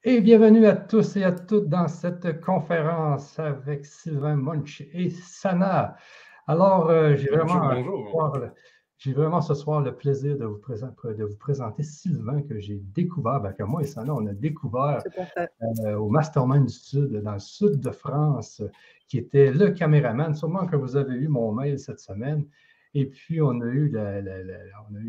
Et bienvenue à tous et à toutes dans cette conférence avec Sylvain Munch et Sana. Alors, Bonjour, bonjour. j'ai vraiment ce soir le plaisir de vous présenter Sylvain que j'ai découvert, que moi et Sana, on a découvert Tout à fait. au Mastermind du Sud, dans le sud de France, qui était le caméraman. Sûrement que vous avez eu mon mail cette semaine. Et puis,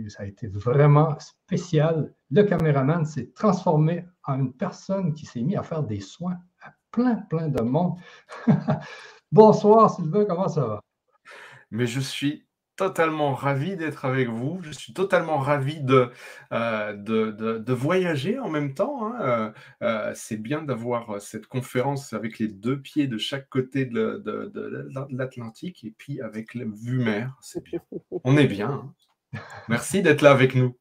ça a été vraiment spécial. Le caméraman s'est transformé en une personne qui s'est mise à faire des soins à plein de monde. Bonsoir Sylvain, comment ça va? Mais je suis totalement ravi d'être avec vous. Je suis totalement ravi de voyager en même temps, hein. C'est bien d'avoir cette conférence avec les deux pieds de chaque côté de l'Atlantique et puis avec la vue mer. C'est bien. On est bien, hein. Merci d'être là avec nous.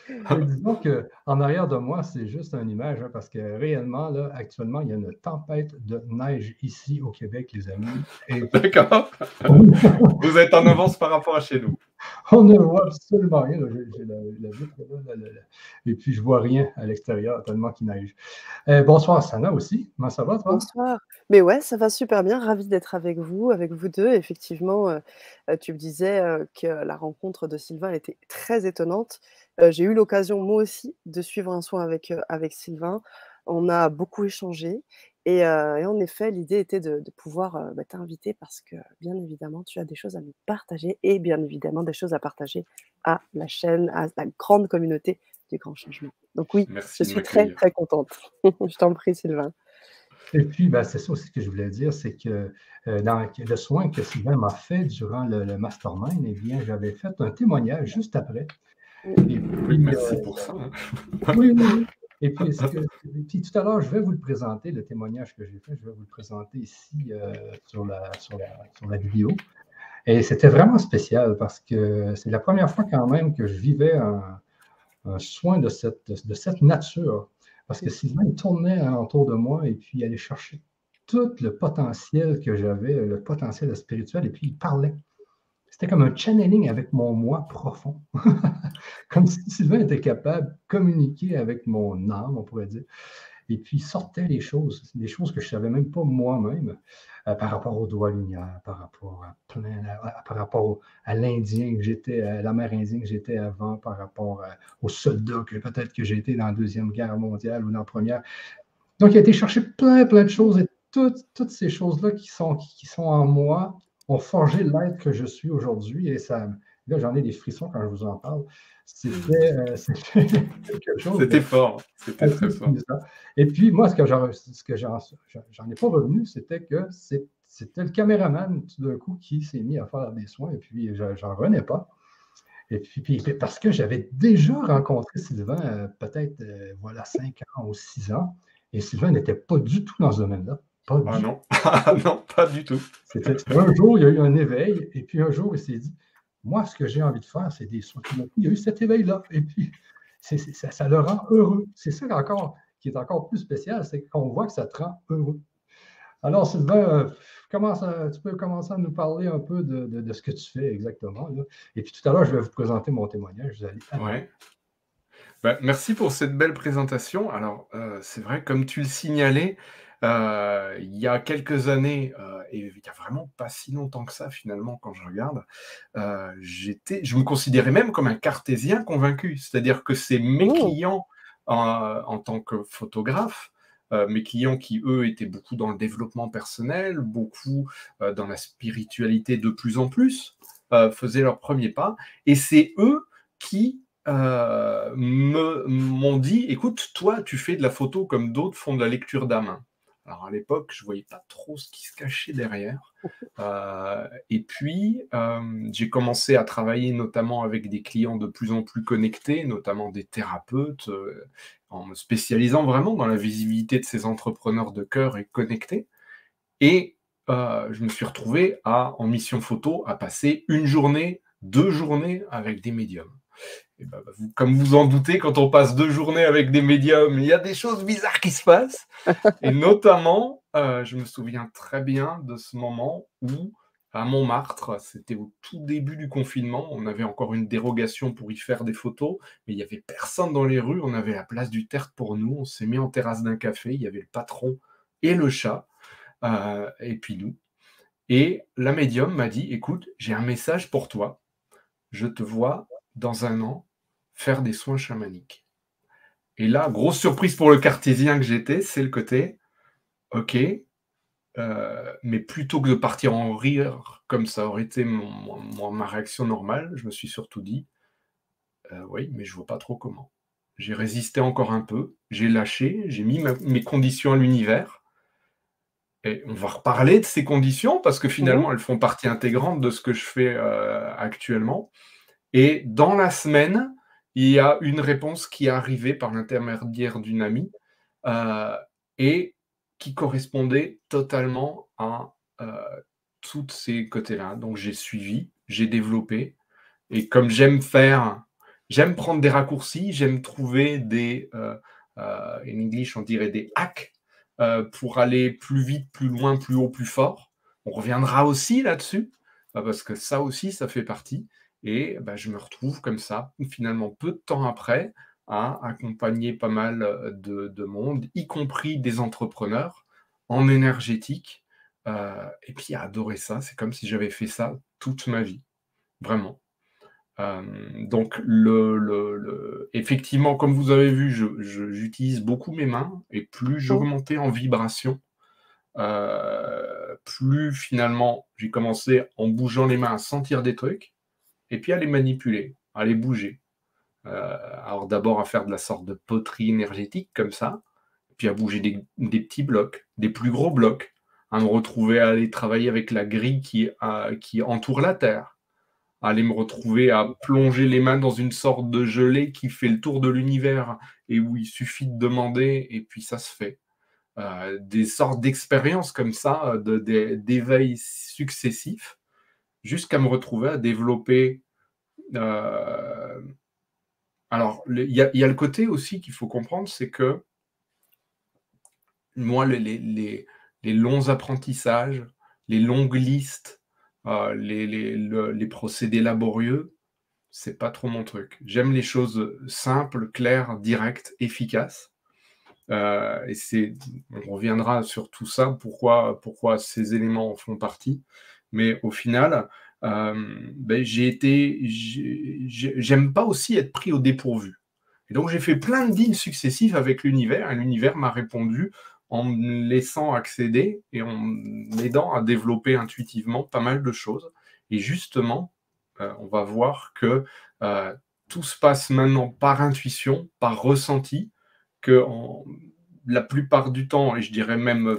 Et disons qu'en arrière de moi, c'est juste une image, parce que réellement, là, actuellement, il y a une tempête de neige ici au Québec, les amis. Et D'accord. Vous êtes en avance par rapport à chez nous. on ne voit absolument rien. J'ai la vitre là, et puis je vois rien à l'extérieur, tellement qu'il neige. Bonsoir Sana aussi. Comment ça va, toi? Bonsoir. Mais ouais, ça va super bien. Ravie d'être avec vous deux. Effectivement, tu me disais, que la rencontre de Sylvain était très étonnante. J'ai eu l'occasion, moi aussi, de suivre un soin avec Sylvain. On a beaucoup échangé et en effet, l'idée était de pouvoir, t'inviter parce que, bien évidemment, tu as des choses à nous partager et bien évidemment des choses à partager à la chaîne, à la grande communauté du Grand Changement. Donc oui, Merci je de suis très, m'accueillir. très contente. Je t'en prie, Sylvain. Et puis, c'est ça aussi que je voulais dire, c'est que dans le soin que Sylvain m'a fait durant le mastermind, eh bien, j'avais fait un témoignage juste après. Et Oui, puis, merci pour ça, hein. oui. Et puis, puis tout à l'heure, je vais vous le présenter, le témoignage que j'ai fait, je vais vous le présenter ici sur la vidéo. Et c'était vraiment spécial parce que c'est la première fois quand même que je vivais un soin de cette nature. Parce que Sylvain, il tournait autour de moi et puis il allait chercher tout le potentiel que j'avais, le potentiel spirituel, et puis il parlait. C'était comme un channeling avec mon moi profond. Comme si Sylvain était capable de communiquer avec mon âme, on pourrait dire. Et puis, il sortait les choses que je ne savais même pas moi-même, par rapport aux doigts lumière, par rapport par rapport à l'Indien que j'étais, à l'Amérindien que j'étais avant, par rapport aux soldats que peut-être que j'ai été dans la Deuxième Guerre mondiale ou dans la Première. Donc, il a été chercher plein de choses, et toutes ces choses-là qui sont en moi ont forgé l'être que je suis aujourd'hui. Et ça, là, j'en ai des frissons quand je vous en parle. C'était quelque chose de C'était fort, c'était assez très fort. puissant. Et puis, moi, ce que j'en ai pas revenu, c'était que c'était le caméraman, tout d'un coup, qui s'est mis à faire des soins. Et puis, j'en revenais pas. Et puis, parce que j'avais déjà rencontré Sylvain, peut-être, voilà, 5 ans ou 6 ans. Et Sylvain n'était pas du tout dans ce domaine-là. Pas Ah du tout. non, ah non, pas du tout. C'était un jour, il y a eu un éveil. Et puis, un jour, il s'est dit, moi, ce que j'ai envie de faire, c'est des soins. Il y a eu cet éveil-là. Et puis, ça le rend heureux. C'est ça encore, qui est encore plus spécial, c'est qu'on voit que ça te rend heureux. Alors, Sylvain, tu peux commencer à nous parler un peu de ce que tu fais exactement, là. Et puis tout à l'heure, je vais vous présenter mon témoignage. Vous allez adorer. Ouais. Merci pour cette belle présentation. Alors, c'est vrai, comme tu le signalais, il y a quelques années, et il y a vraiment pas si longtemps que ça finalement quand je regarde, je me considérais même comme un cartésien convaincu. C'est-à-dire que c'est mes clients en tant que photographe, mes clients qui, eux, étaient beaucoup dans le développement personnel, beaucoup dans la spiritualité de plus en plus, faisaient leurs premiers pas. Et c'est eux qui m'ont dit, écoute, toi, tu fais de la photo comme d'autres font de la lecture d'âme. Alors à l'époque, je ne voyais pas trop ce qui se cachait derrière. Et puis, j'ai commencé à travailler notamment avec des clients de plus en plus connectés, notamment des thérapeutes, en me spécialisant vraiment dans la visibilité de ces entrepreneurs de cœur et connectés. Et je me suis retrouvé en mission photo à passer une journée, 2 journées avec des médiums. Et comme vous en doutez, quand on passe 2 journées avec des médiums, il y a des choses bizarres qui se passent. Et notamment, je me souviens très bien de ce moment où à Montmartre. C'était au tout début du confinement. On avait encore une dérogation pour y faire des photos, mais il n'y avait personne dans les rues. On avait la place du Tertre pour nous. On s'est mis en terrasse d'un café. Il y avait le patron et le chat, et puis nous. Et la médium m'a dit, écoute, j'ai un message pour toi. Je te vois dans un an faire des soins chamaniques. Et là, grosse surprise pour le cartésien que j'étais, c'est le côté, ok, mais plutôt que de partir en rire, comme ça aurait été ma réaction normale, je me suis surtout dit, oui, mais je vois pas trop comment. J'ai résisté encore un peu, j'ai lâché, j'ai mis mes conditions à l'univers, et on va reparler de ces conditions, parce que finalement, elles font partie intégrante de ce que je fais actuellement. Et dans la semaine, il y a une réponse qui est arrivée par l'intermédiaire d'une amie, et qui correspondait totalement à tous ces côtés-là. Donc j'ai suivi, j'ai développé, et comme j'aime prendre des raccourcis, j'aime trouver des, en English on dirait des hacks, pour aller plus vite, plus loin, plus haut, plus fort. On reviendra aussi là-dessus, parce que ça aussi, ça fait partie. Et je me retrouve comme ça, finalement, peu de temps après, à accompagner pas mal de monde, y compris des entrepreneurs en énergétique, et puis à adorer ça. C'est comme si j'avais fait ça toute ma vie, vraiment. Donc, effectivement, comme vous avez vu, j'utilise beaucoup mes mains, et plus j'augmentais en vibration, plus finalement j'ai commencé en bougeant les mains à sentir des trucs, et puis à les manipuler, à les bouger. Alors d'abord à faire de la sorte de poterie énergétique comme ça, puis à bouger des petits blocs, des plus gros blocs, à me retrouver à aller travailler avec la grille qui entoure la Terre, à aller me retrouver à plonger les mains dans une sorte de gelée qui fait le tour de l'univers et où il suffit de demander et puis ça se fait. Des sortes d'expériences comme ça, d'éveil successifs, jusqu'à me retrouver à développer. Alors, il y a le côté aussi qu'il faut comprendre, c'est que moi, les longs apprentissages, les longues listes, les procédés laborieux, c'est pas trop mon truc. J'aime les choses simples, claires, directes, efficaces. Et on reviendra sur tout ça, pourquoi ces éléments en font partie. Mais au final, j'aime pas aussi être pris au dépourvu. Et donc j'ai fait plein de deals successifs avec l'univers, et l'univers m'a répondu en me laissant accéder et en m'aidant à développer intuitivement pas mal de choses. Et justement, on va voir que tout se passe maintenant par intuition, par ressenti, que la plupart du temps, et je dirais même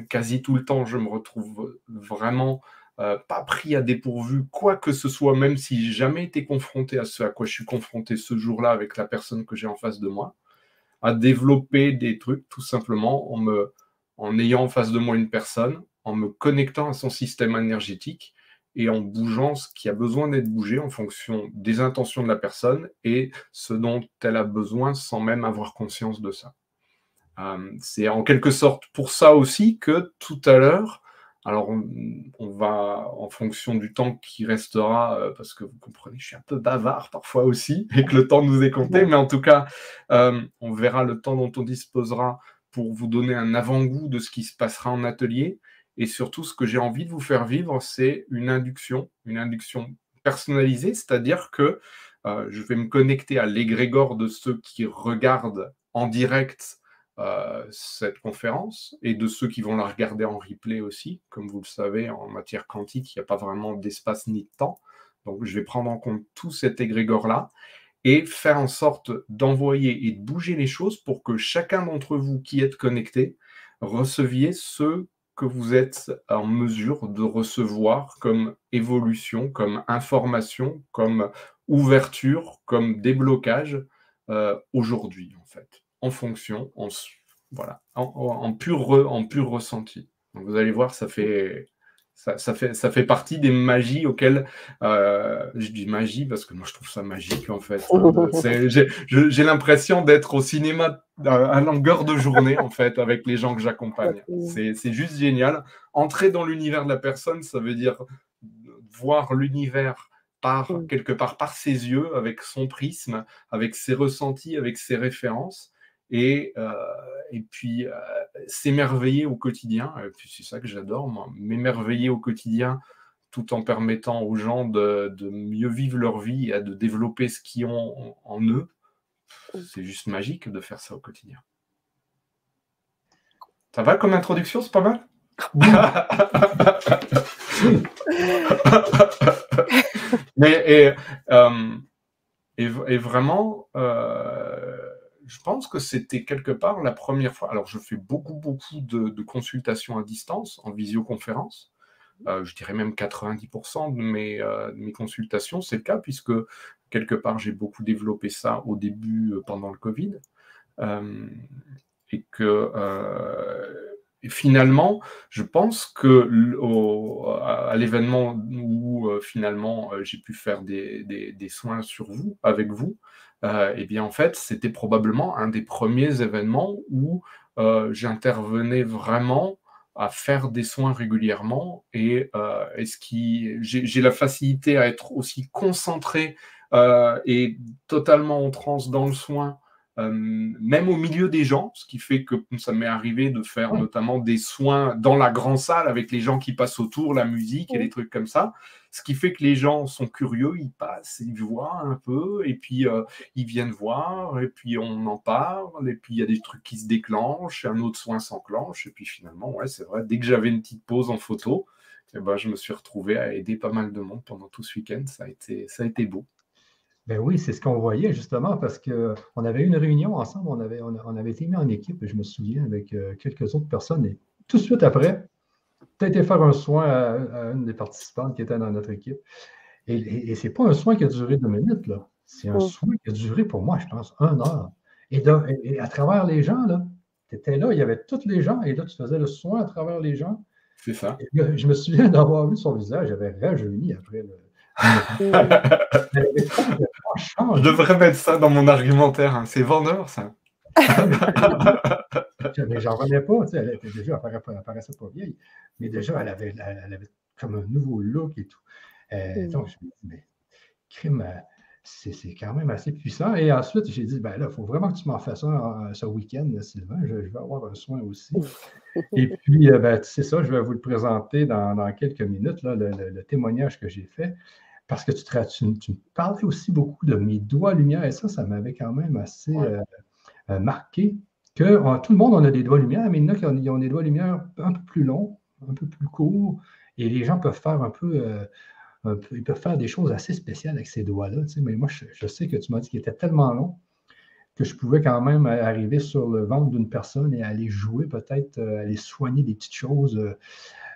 quasi tout le temps, je me retrouve vraiment pas pris à dépourvu, quoi que ce soit, même si j'ai jamais été confronté à ce à quoi je suis confronté ce jour-là avec la personne que j'ai en face de moi, à développer des trucs tout simplement en ayant en face de moi une personne, en me connectant à son système énergétique et en bougeant ce qui a besoin d'être bougé en fonction des intentions de la personne et ce dont elle a besoin sans même avoir conscience de ça. C'est en quelque sorte pour ça aussi que tout à l'heure, alors on va, en fonction du temps qui restera, parce que vous comprenez, je suis un peu bavard parfois aussi, et que le temps nous est compté, mais en tout cas, on verra le temps dont on disposera pour vous donner un avant-goût de ce qui se passera en atelier. Et surtout, ce que j'ai envie de vous faire vivre, c'est une induction personnalisée, c'est-à-dire que je vais me connecter à l'égrégore de ceux qui regardent en direct cette conférence et de ceux qui vont la regarder en replay aussi. Comme vous le savez, en matière quantique, il n'y a pas vraiment d'espace ni de temps. Donc, je vais prendre en compte tout cet égrégore-là et faire en sorte d'envoyer et de bouger les choses pour que chacun d'entre vous qui êtes connecté receviez ce que vous êtes en mesure de recevoir comme évolution, comme information, comme ouverture, comme déblocage aujourd'hui, en fait, en fonction, voilà, en pur ressenti. Donc vous allez voir, ça fait Ça fait partie des magies auxquelles je dis magie parce que moi je trouve ça magique en fait. J'ai l'impression d'être au cinéma à longueur de journée en fait avec les gens que j'accompagne. C'est juste génial. Entrer dans l'univers de la personne, ça veut dire voir l'univers quelque part par ses yeux, avec son prisme, avec ses ressentis, avec ses références. Et puis s'émerveiller au quotidien, et puis c'est ça que j'adore, moi, m'émerveiller au quotidien tout en permettant aux gens de mieux vivre leur vie et de développer ce qu'ils ont en eux. C'est juste magique de faire ça au quotidien. Ça va comme introduction, c'est pas mal? Et vraiment, je pense que c'était quelque part la première fois. Alors, je fais beaucoup de consultations à distance, en visioconférence. Je dirais même 90% de mes consultations, c'est le cas, puisque quelque part, j'ai beaucoup développé ça au début, pendant le Covid. Et que finalement, je pense que à l'événement où finalement j'ai pu faire des soins sur vous, avec vous, eh bien en fait, c'était probablement un des premiers événements où j'intervenais vraiment à faire des soins régulièrement et j'ai la facilité à être aussi concentré et totalement en transe dans le soin, même au milieu des gens, ce qui fait que ça m'est arrivé de faire notamment des soins dans la grande salle avec les gens qui passent autour, la musique et des trucs comme ça, ce qui fait que les gens sont curieux, ils passent, ils voient un peu, et puis ils viennent voir, et puis on en parle, et puis il y a des trucs qui se déclenchent, un autre soin s'enclenche, et puis finalement, ouais, c'est vrai, dès que j'avais une petite pause en photo, eh ben, je me suis retrouvé à aider pas mal de monde pendant tout ce week-end, ça a été beau. Ben oui, c'est ce qu'on voyait justement parce qu'on avait eu une réunion ensemble, on avait été mis en équipe, je me souviens, avec quelques autres personnes. Et tout de suite après, tu as été faire un soin à une des participantes qui était dans notre équipe. Et ce n'est pas un soin qui a duré 2 minutes, là. C'est un soin qui a duré pour moi, je pense, 1 heure. Et à travers les gens, là, tu étais là, il y avait tous les gens, et là, tu faisais le soin à travers les gens. C'est ça. Et là, je me souviens d'avoir vu son visage, j'avais rajeuni après le. Je devrais mettre ça dans mon argumentaire, hein. C'est vendeur, ça. Mais j'en revenais pas, tu sais, elle était déjà, elle paraissait pas vieille, mais déjà, elle avait comme un nouveau look et tout. Donc, je me dis, mais crime, c'est quand même assez puissant. Et ensuite, j'ai dit, ben là, il faut vraiment que tu m'en fasses un ce week-end, Sylvain, je vais avoir un soin aussi. Et puis, ben, c'est ça, je vais vous le présenter dans quelques minutes, là, le témoignage que j'ai fait. Parce que tu me parlais aussi beaucoup de mes doigts lumière, et ça m'avait quand même assez marqué que tout le monde, on a des doigts lumière, mais il y en a qui ont des doigts lumière un peu plus longs, un peu plus courts, et les gens peuvent faire ils peuvent faire des choses assez spéciales avec ces doigts-là. Tu sais, mais moi, je sais que tu m'as dit qu'il était tellement long que je pouvais quand même arriver sur le ventre d'une personne et aller jouer, peut-être, aller soigner des petites choses.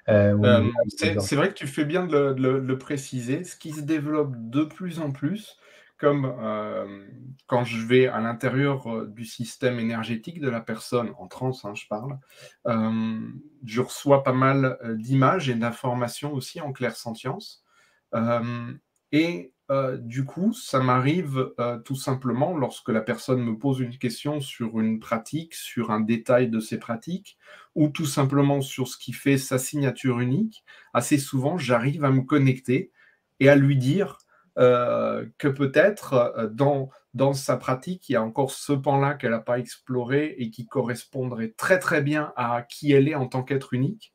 C'est vrai que tu fais bien de le préciser. Ce qui se développe de plus en plus, comme quand je vais à l'intérieur du système énergétique de la personne, en transe, hein, je parle, je reçois pas mal d'images et d'informations aussi en clairsentience. Et du coup, ça m'arrive tout simplement lorsque la personne me pose une question sur une pratique, sur un détail de ses pratiques, ou tout simplement sur ce qui fait sa signature unique. Assez souvent, j'arrive à me connecter et à lui dire que peut-être dans sa pratique, il y a encore ce pan-là qu'elle n'a pas exploré et qui correspondrait très très bien à qui elle est en tant qu'être unique.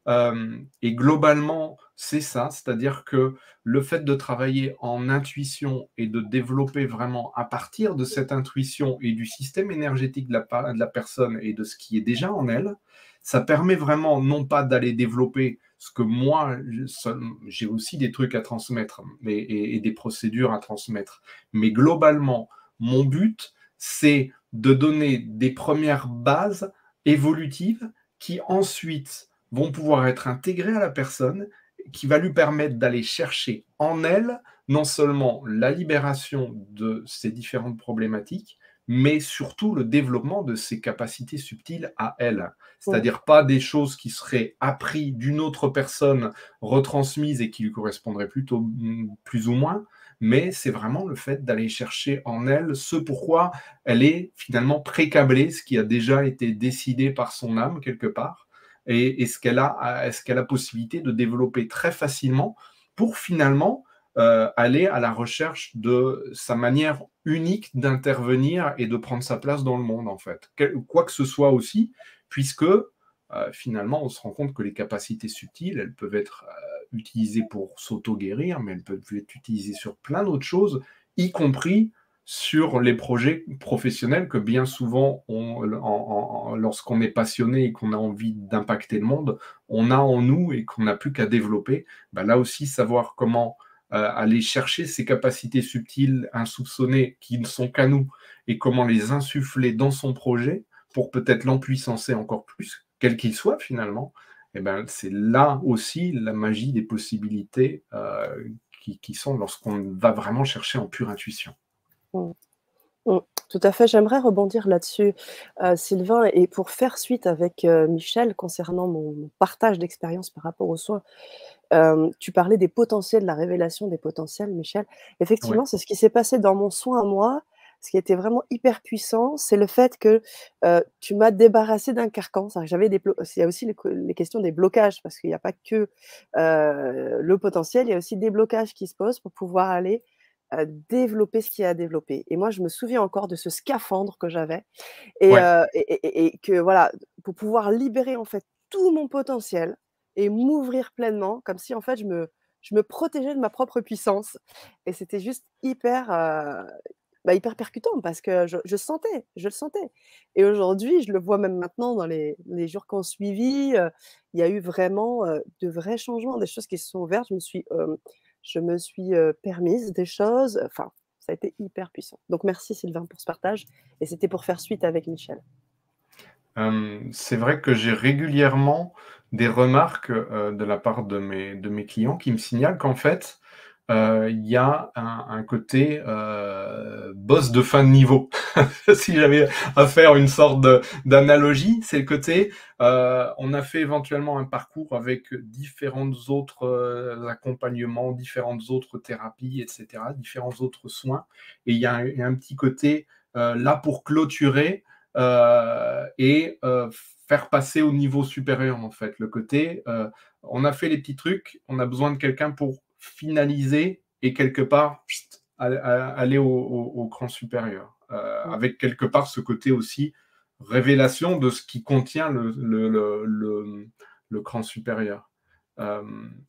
Et globalement, c'est ça, c'est-à-dire que le fait de travailler en intuition et de développer vraiment à partir de cette intuition et du système énergétique de la personne et de ce qui est déjà en elle, ça permet vraiment non pas d'aller développer ce que moi, j'ai aussi des trucs à transmettre et des procédures à transmettre, mais globalement, mon but, c'est de donner des premières bases évolutives qui ensuite vont pouvoir être intégrées à la personne, qui va lui permettre d'aller chercher en elle non seulement la libération de ces différentes problématiques, mais surtout le développement de ses capacités subtiles à elle. C'est-à-dire pas des choses qui seraient apprises d'une autre personne, retransmises et qui lui correspondraient plutôt plus ou moins, mais c'est vraiment le fait d'aller chercher en elle ce pourquoi elle est finalement précablée, ce qui a déjà été décidé par son âme quelque part, et ce qu'elle a possibilité de développer très facilement pour finalement aller à la recherche de sa manière unique d'intervenir et de prendre sa place dans le monde, en fait. Quoi que ce soit aussi, puisque finalement, on se rend compte que les capacités subtiles, elles peuvent être utilisées pour s'auto-guérir, mais elles peuvent être utilisées sur plein d'autres choses, y compris sur les projets professionnels que bien souvent, lorsqu'on est passionné et qu'on a envie d'impacter le monde, on a en nous et qu'on n'a plus qu'à développer. Ben là aussi, savoir comment aller chercher ces capacités subtiles, insoupçonnées, qui ne sont qu'à nous, et comment les insuffler dans son projet pour peut-être l'empuissancer encore plus, quel qu'il soit finalement, et ben, c'est là aussi la magie des possibilités qui sont lorsqu'on va vraiment chercher en pure intuition. Tout à fait, j'aimerais rebondir là-dessus, Sylvain, et pour faire suite avec Michel concernant mon partage d'expérience par rapport aux soins. Tu parlais des potentiels, de la révélation des potentiels, Michel. Effectivement, Ouais. c'est ce qui s'est passé dans mon soin à moi. Ce qui était vraiment hyper puissant, c'est le fait que tu m'as débarrassé d'un carcan. J'avais il y a aussi les questions des blocages, parce qu'il n'y a pas que le potentiel, il y a aussi des blocages qui se posent pour pouvoir aller développer ce qu'il y a à développer. Et moi, je me souviens encore de ce scaphandre que j'avais Ouais. et que voilà, pour pouvoir libérer en fait tout mon potentiel et m'ouvrir pleinement, comme si en fait je me protégeais de ma propre puissance. Et c'était juste hyper percutant parce que je le sentais. Et aujourd'hui, je le vois même maintenant dans les jours qui ont suivi, il y a eu vraiment de vrais changements, des choses qui se sont ouvertes. Je me suis permise des choses. Enfin, ça a été hyper puissant. Donc merci Sylvain pour ce partage. Et c'était pour faire suite avec Michel. C'est vrai que j'ai régulièrement des remarques de la part de mes clients qui me signalent qu'en fait, il y a un côté boss de fin de niveau. Si j'avais à faire une sorte d'analogie, c'est le côté, on a fait éventuellement un parcours avec différents autres accompagnements, différentes autres thérapies, etc., différents autres soins, et il y a un petit côté là pour clôturer et faire passer au niveau supérieur, en fait. Le côté, on a fait les petits trucs, on a besoin de quelqu'un pour finaliser et quelque part aller au cran supérieur. Avec quelque part ce côté aussi révélation de ce qui contient le cran supérieur.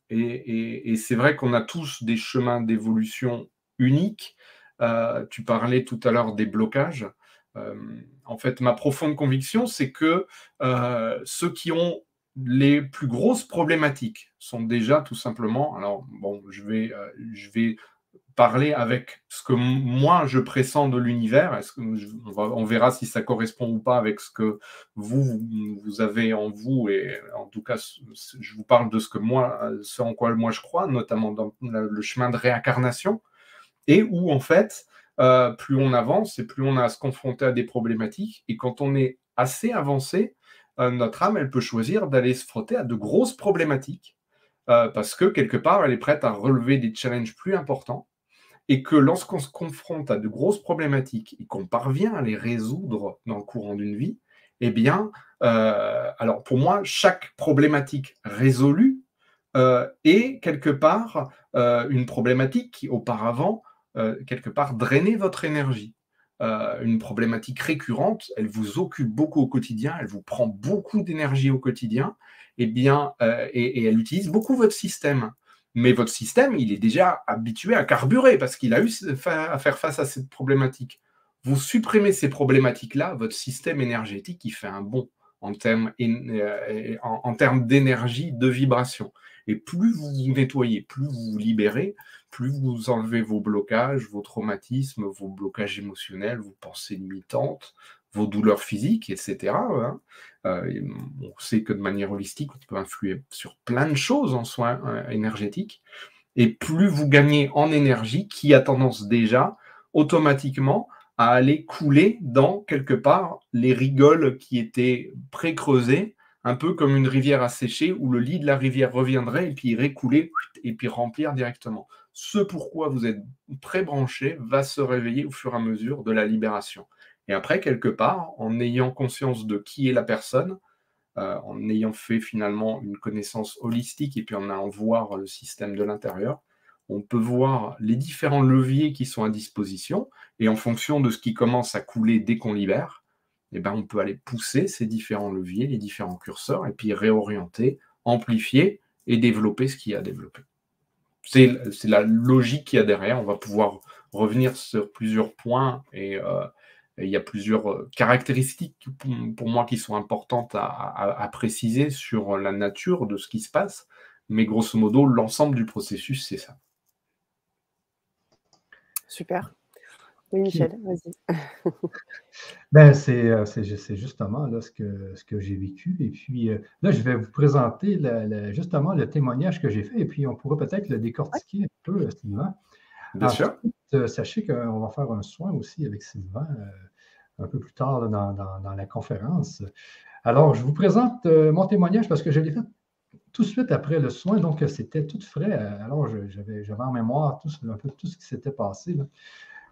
Et c'est vrai qu'on a tous des chemins d'évolution uniques. Tu parlais tout à l'heure des blocages. En fait, ma profonde conviction, c'est que ceux qui ont les plus grosses problématiques sont déjà tout simplement, alors bon, je vais parler avec ce que moi je pressens de l'univers. On verra si ça correspond ou pas avec ce que vous avez en vous, et en tout cas, je vous parle de ce en quoi moi je crois, notamment dans le chemin de réincarnation, et où en fait, plus on avance et plus on a à se confronter à des problématiques. Et quand on est assez avancé, notre âme, elle peut choisir d'aller se frotter à de grosses problématiques parce que quelque part, elle est prête à relever des challenges plus importants. Et que lorsqu'on se confronte à de grosses problématiques et qu'on parvient à les résoudre dans le courant d'une vie, eh bien, alors pour moi, chaque problématique résolue est quelque part une problématique qui auparavant quelque part drainer votre énergie. Une problématique récurrente, elle vous occupe beaucoup au quotidien, elle vous prend beaucoup d'énergie au quotidien, et elle utilise beaucoup votre système. Mais votre système, il est déjà habitué à carburer parce qu'il a eu à faire face à cette problématique. Vous supprimez ces problématiques-là, votre système énergétique, il fait un bond en termes d'énergie, de vibration. Et plus vous vous nettoyez, plus vous vous libérez, plus vous enlevez vos blocages, vos traumatismes, vos blocages émotionnels, vos pensées limitantes, vos douleurs physiques, etc. Hein. On sait que de manière holistique, on peut influer sur plein de choses en soins énergétiques. Et plus vous gagnez en énergie, qui a tendance déjà automatiquement à aller couler dans, quelque part, les rigoles qui étaient pré-creusées, un peu comme une rivière asséchée où le lit de la rivière reviendrait et puis irait couler et puis remplir directement. Ce pourquoi vous êtes pré-branché va se réveiller au fur et à mesure de la libération. Et après, quelque part, en ayant conscience de qui est la personne, en ayant fait finalement une connaissance holistique et puis en allant voir le système de l'intérieur, on peut voir les différents leviers qui sont à disposition et en fonction de ce qui commence à couler dès qu'on libère, eh ben, on peut aller pousser ces différents leviers, les différents curseurs et puis réorienter, amplifier et développer ce qu'il y a à développer. C'est la logique qu'il y a derrière. On va pouvoir revenir sur plusieurs points et il y a plusieurs caractéristiques pour moi qui sont importantes à préciser sur la nature de ce qui se passe. Mais grosso modo, l'ensemble du processus, c'est ça. Super. Oui, Michel, vas-y. Ben, c'est justement là, ce que j'ai vécu. Et puis là, je vais vous présenter justement le témoignage que j'ai fait. Et puis, on pourra peut-être le décortiquer un peu, Sylvain. Bien sûr. Ensuite, sachez qu'on va faire un soin aussi avec Sylvain un peu plus tard là, dans la conférence. Alors, je vous présente mon témoignage parce que je l'ai fait tout de suite après le soin, donc c'était tout frais. Alors, j'avais en mémoire un peu tout ce qui s'était passé, là.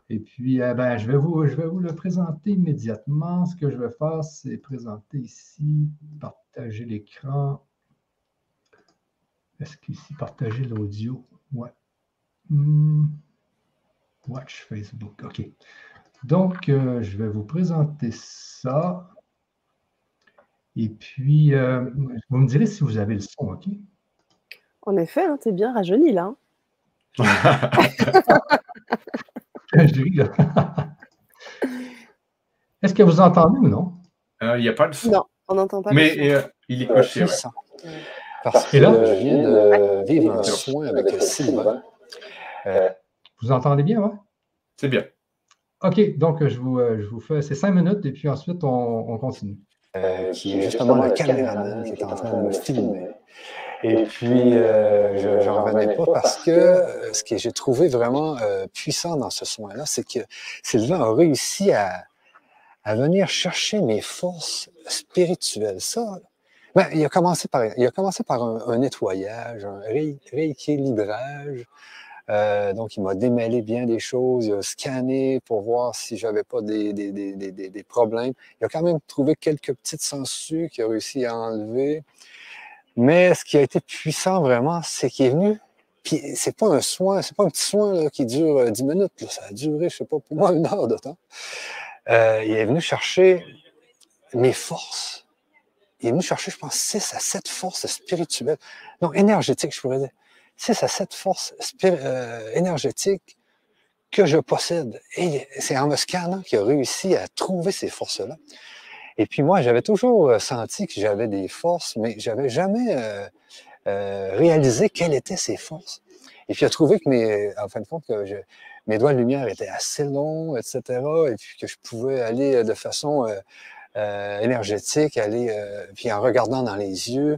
Et puis, ben, je vais vous le présenter immédiatement. Ce que je vais faire, c'est présenter ici, partager l'écran. Est-ce qu'ici, partager l'audio? Ouais. Watch Facebook. OK. Donc, je vais vous présenter ça. Et puis, vous me direz si vous avez le son, OK? En effet, hein, t'es bien rajeuni là. Je ris, là. Est-ce que vous entendez ou non? Il n'y a pas le son. Non, on n'entend pas Mais le son. il est coché. Ouais. Parce que je viens de vivre un soin avec Sylvain. Vous entendez bien, ouais? C'est bien. OK, donc je vous fais, c'est 5 minutes et puis ensuite on continue. Qui est justement le caméraman qui est en train de me filmer. Et puis, je n'en revenais pas parce que ce que j'ai trouvé vraiment puissant dans ce soin-là, c'est que Sylvain a réussi à venir chercher mes forces spirituelles. Ça, ben, il a commencé par un nettoyage, un rééquilibrage. Donc, il m'a démêlé bien des choses, il a scanné pour voir si j'avais pas des problèmes. Il a quand même trouvé quelques petites sangsues qu'il a réussi à enlever. Mais ce qui a été puissant vraiment, c'est qu'il est venu, puis c'est pas un soin, c'est pas un petit soin là, qui dure 10 minutes, là. Ça a duré, je sais pas, pour moi, 1 heure de temps. Il est venu chercher mes forces. Il est venu chercher, je pense, 6 à 7 forces spirituelles, non, énergétiques, je pourrais dire. 6 à 7 forces énergétiques que je possède. Et c'est en me scannant qu'il a réussi à trouver ces forces-là. Et puis moi, j'avais toujours senti que j'avais des forces, mais je n'avais jamais réalisé quelles étaient ces forces. Et puis il a trouvé que en fin de compte, que mes doigts de lumière étaient assez longs, etc. Et puis que je pouvais aller de façon énergétique, puis en regardant dans les yeux,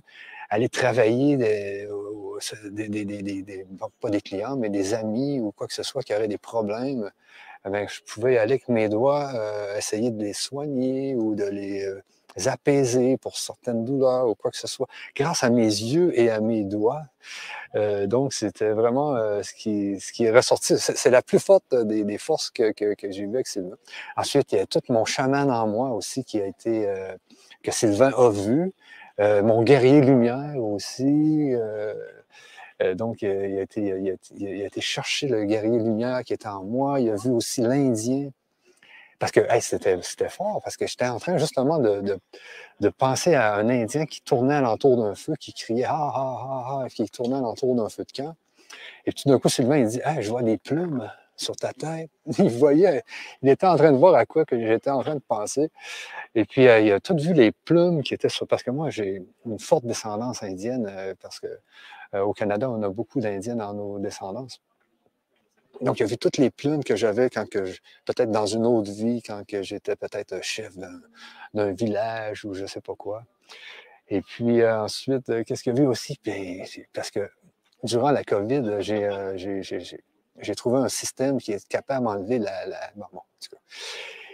aller travailler pas des clients, mais des amis ou quoi que ce soit qui auraient des problèmes. Ben, je pouvais aller avec mes doigts, essayer de les soigner ou de les apaiser pour certaines douleurs ou quoi que ce soit, grâce à mes yeux et à mes doigts. Donc, c'était vraiment ce qui est ressorti. C'est la plus forte des forces que j'ai vues avec Sylvain. Ensuite, il y a tout mon chaman en moi aussi qui a été, que Sylvain a vu. Mon guerrier lumière aussi. Donc, il a été chercher le guerrier lumière qui était en moi. Il a vu aussi l'Indien. Parce que hey, c'était fort, parce que j'étais en train justement de penser à un Indien qui tournait alentour d'un feu, qui criait « Ah, ah, ah, ah », qui tournait alentour d'un feu de camp. Et puis tout d'un coup, Sylvain, il dit « Hey, je vois des plumes sur ta tête. » Il était en train de voir à quoi que j'étais en train de penser. Et puis, il a tout vu les plumes qui étaient sur... Parce que moi, j'ai une forte descendance indienne, parce que au Canada, on a beaucoup d'Indiens dans nos descendances. Donc, il a vu toutes les plumes que j'avais peut-être dans une autre vie, quand j'étais peut-être chef d'un village ou je ne sais pas quoi. Et puis ensuite, qu'est-ce qu'il a vu aussi? Parce que durant la COVID, j'ai j'ai trouvé un système qui est capable d'enlever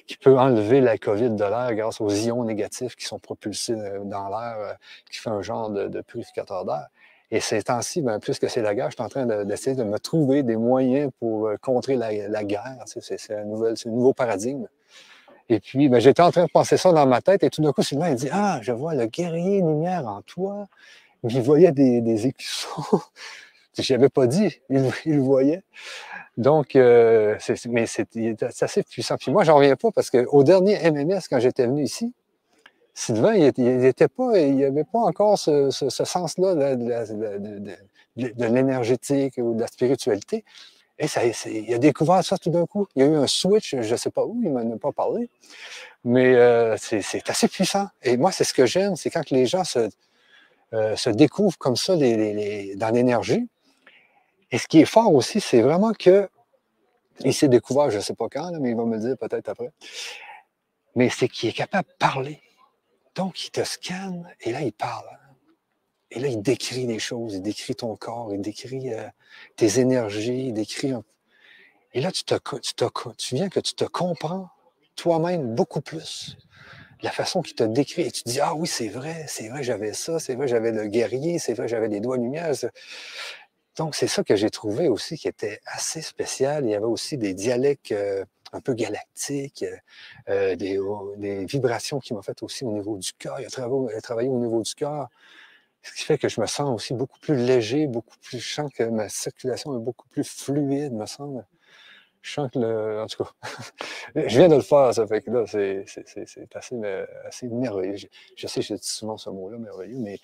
qui peut enlever la COVID de l'air grâce aux ions négatifs qui sont propulsés dans l'air, qui fait un genre de purificateur d'air. Et ces temps-ci, ben, plus que c'est la guerre, je suis en train d'essayer de me trouver des moyens pour contrer la guerre. C'est un nouveau paradigme. Et puis, ben, j'étais en train de penser ça dans ma tête, et tout d'un coup, Sylvain, il dit « Ah, je vois le guerrier lumière en toi. » Il voyait des écussons. Je n'avais pas dit, il le voyait. Donc, mais c'est assez puissant. Puis moi, j'en reviens pas parce qu'au dernier MMS, quand j'étais venu ici, Sylvain, il n'y avait pas encore ce sens-là de l'énergétique ou de la spiritualité. Et il a découvert ça tout d'un coup. Il y a eu un switch, je ne sais pas où, il ne m'en a pas parlé. Mais c'est assez puissant. Et moi, c'est ce que j'aime, c'est quand les gens se découvrent comme ça dans l'énergie. Et ce qui est fort aussi, c'est vraiment que il s'est découvert, je ne sais pas quand, là, mais il va me le dire peut-être après. Mais c'est qu'il est capable de parler. Donc, il te scanne et là, il parle. Et là, il décrit les choses, il décrit ton corps, il décrit tes énergies, il décrit... Et là, tu viens que tu te comprends toi-même beaucoup plus. La façon qu'il te décrit, et tu te dis, ah oui, c'est vrai, j'avais ça, c'est vrai, j'avais le guerrier, c'est vrai, j'avais les doigts lumière. Donc, c'est ça que j'ai trouvé aussi qui était assez spécial. Il y avait aussi des dialectes un peu galactiques, des vibrations qui m'ont fait aussi au niveau du cœur. Il a travaillé au niveau du cœur, ce qui fait que je me sens aussi beaucoup plus léger, je sens que ma circulation est beaucoup plus fluide, me semble. Je sens que en tout cas, je viens de le faire, ça fait que là, c'est assez merveilleux. Je sais que je dis souvent ce mot-là, merveilleux, mais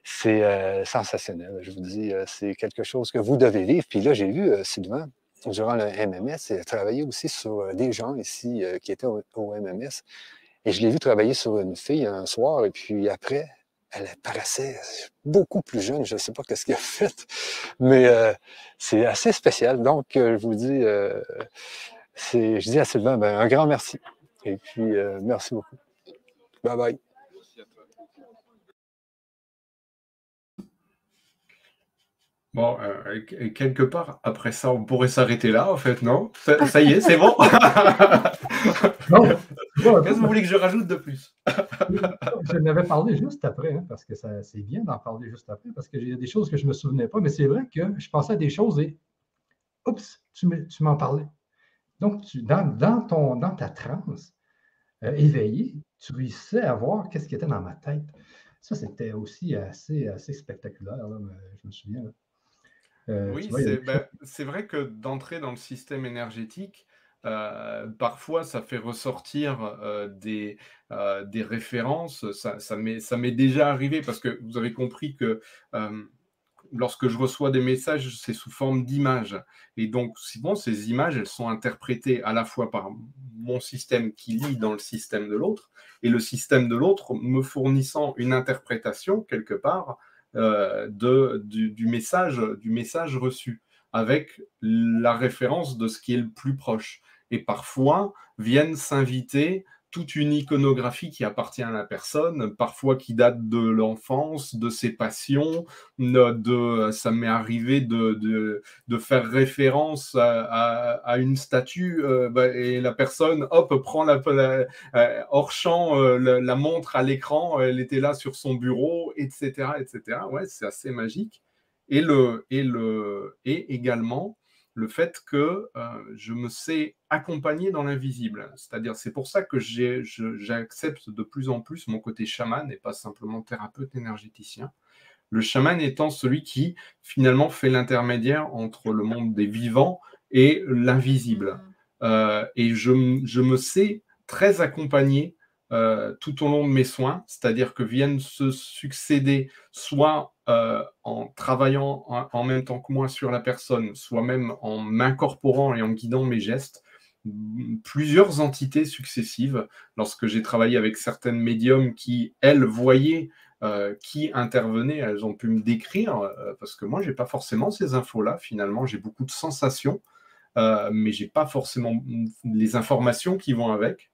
c'est sensationnel. Je vous dis, c'est quelque chose que vous devez vivre. Puis là, j'ai vu Sylvain, durant le MMS, il a travaillé aussi sur des gens ici qui étaient au MMS. Et je l'ai vu travailler sur une fille un soir, et puis après, elle paraissait beaucoup plus jeune. Je ne sais pas ce qu'elle a fait, mais c'est assez spécial. Donc, je vous dis, je dis à Sylvain, ben, un grand merci. Et puis, merci beaucoup. Bye bye. Bon, quelque part, après ça, on pourrait s'arrêter là, en fait, non? Ça y est, c'est bon? Non. Qu'est-ce que vous voulez que je rajoute de plus? Je n'avais parlé juste après, hein, parce que c'est bien d'en parler juste après, parce qu'il y a des choses que je ne me souvenais pas, mais c'est vrai que je pensais à des choses et oups, tu m'en parlais. Donc, dans ta transe éveillée, tu réussissais à voir qu'est-ce qui était dans ma tête. Ça, c'était aussi assez spectaculaire, là, je me souviens. Là. Oui, c'est vrai que d'entrer dans le système énergétique, parfois ça fait ressortir des références. Ça m'est déjà arrivé parce que vous avez compris que lorsque je reçois des messages, c'est sous forme d'images. Et donc, souvent, ces images, elles sont interprétées à la fois par mon système qui lit dans le système de l'autre, et le système de l'autre me fournissant une interprétation, quelque part, du message reçu, avec la référence de ce qui est le plus proche. Et parfois, viennent s'inviter toute une iconographie qui appartient à la personne, parfois qui date de l'enfance, de ses passions, ça m'est arrivé de faire référence à une statue, et la personne, hop, prend hors champ la montre à l'écran, elle était là sur son bureau, etc., etc. Ouais, c'est assez magique. Et également, le fait que je me sais accompagner dans l'invisible. C'est-à-dire, c'est pour ça que j'accepte de plus en plus mon côté chaman et pas simplement thérapeute énergéticien. Le chaman étant celui qui, finalement, fait l'intermédiaire entre le monde des vivants et l'invisible. Et je me sais très accompagné tout au long de mes soins, c'est-à-dire que viennent se succéder soit en travaillant en même temps que moi sur la personne, soit même en m'incorporant et en guidant mes gestes, plusieurs entités successives. Lorsque j'ai travaillé avec certaines médiums qui, elles, voyaient qui intervenaient, elles ont pu me décrire, parce que moi, je n'ai pas forcément ces infos-là. Finalement, j'ai beaucoup de sensations, mais je n'ai pas forcément les informations qui vont avec.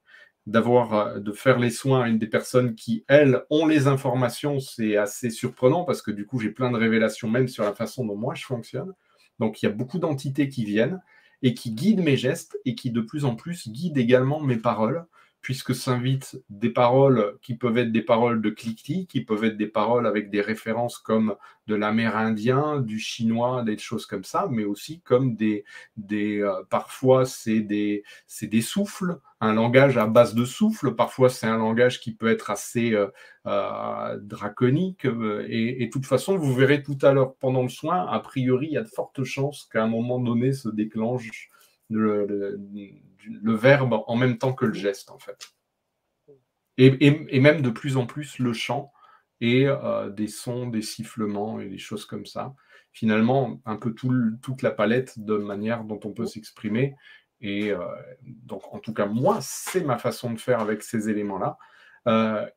De faire les soins à une des personnes qui, elles, ont les informations, c'est assez surprenant parce que du coup, j'ai plein de révélations même sur la façon dont moi je fonctionne. Donc, il y a beaucoup d'entités qui viennent et qui guident mes gestes et qui, de plus en plus, guident également mes paroles, puisque s'invitent des paroles qui peuvent être des paroles de cliquetis, qui peuvent être des paroles avec des références comme de l'amérindien, du chinois, des choses comme ça, mais aussi comme parfois c'est des souffles, un langage à base de souffles, parfois c'est un langage qui peut être assez draconique, et de toute façon, vous verrez tout à l'heure pendant le soin, a priori, il y a de fortes chances qu'à un moment donné se déclenche le verbe en même temps que le geste, en fait. Et même de plus en plus le chant et des sons, des sifflements et des choses comme ça. Finalement, un peu toute la palette de manière dont on peut s'exprimer. Et donc, en tout cas, moi, c'est ma façon de faire avec ces éléments-là.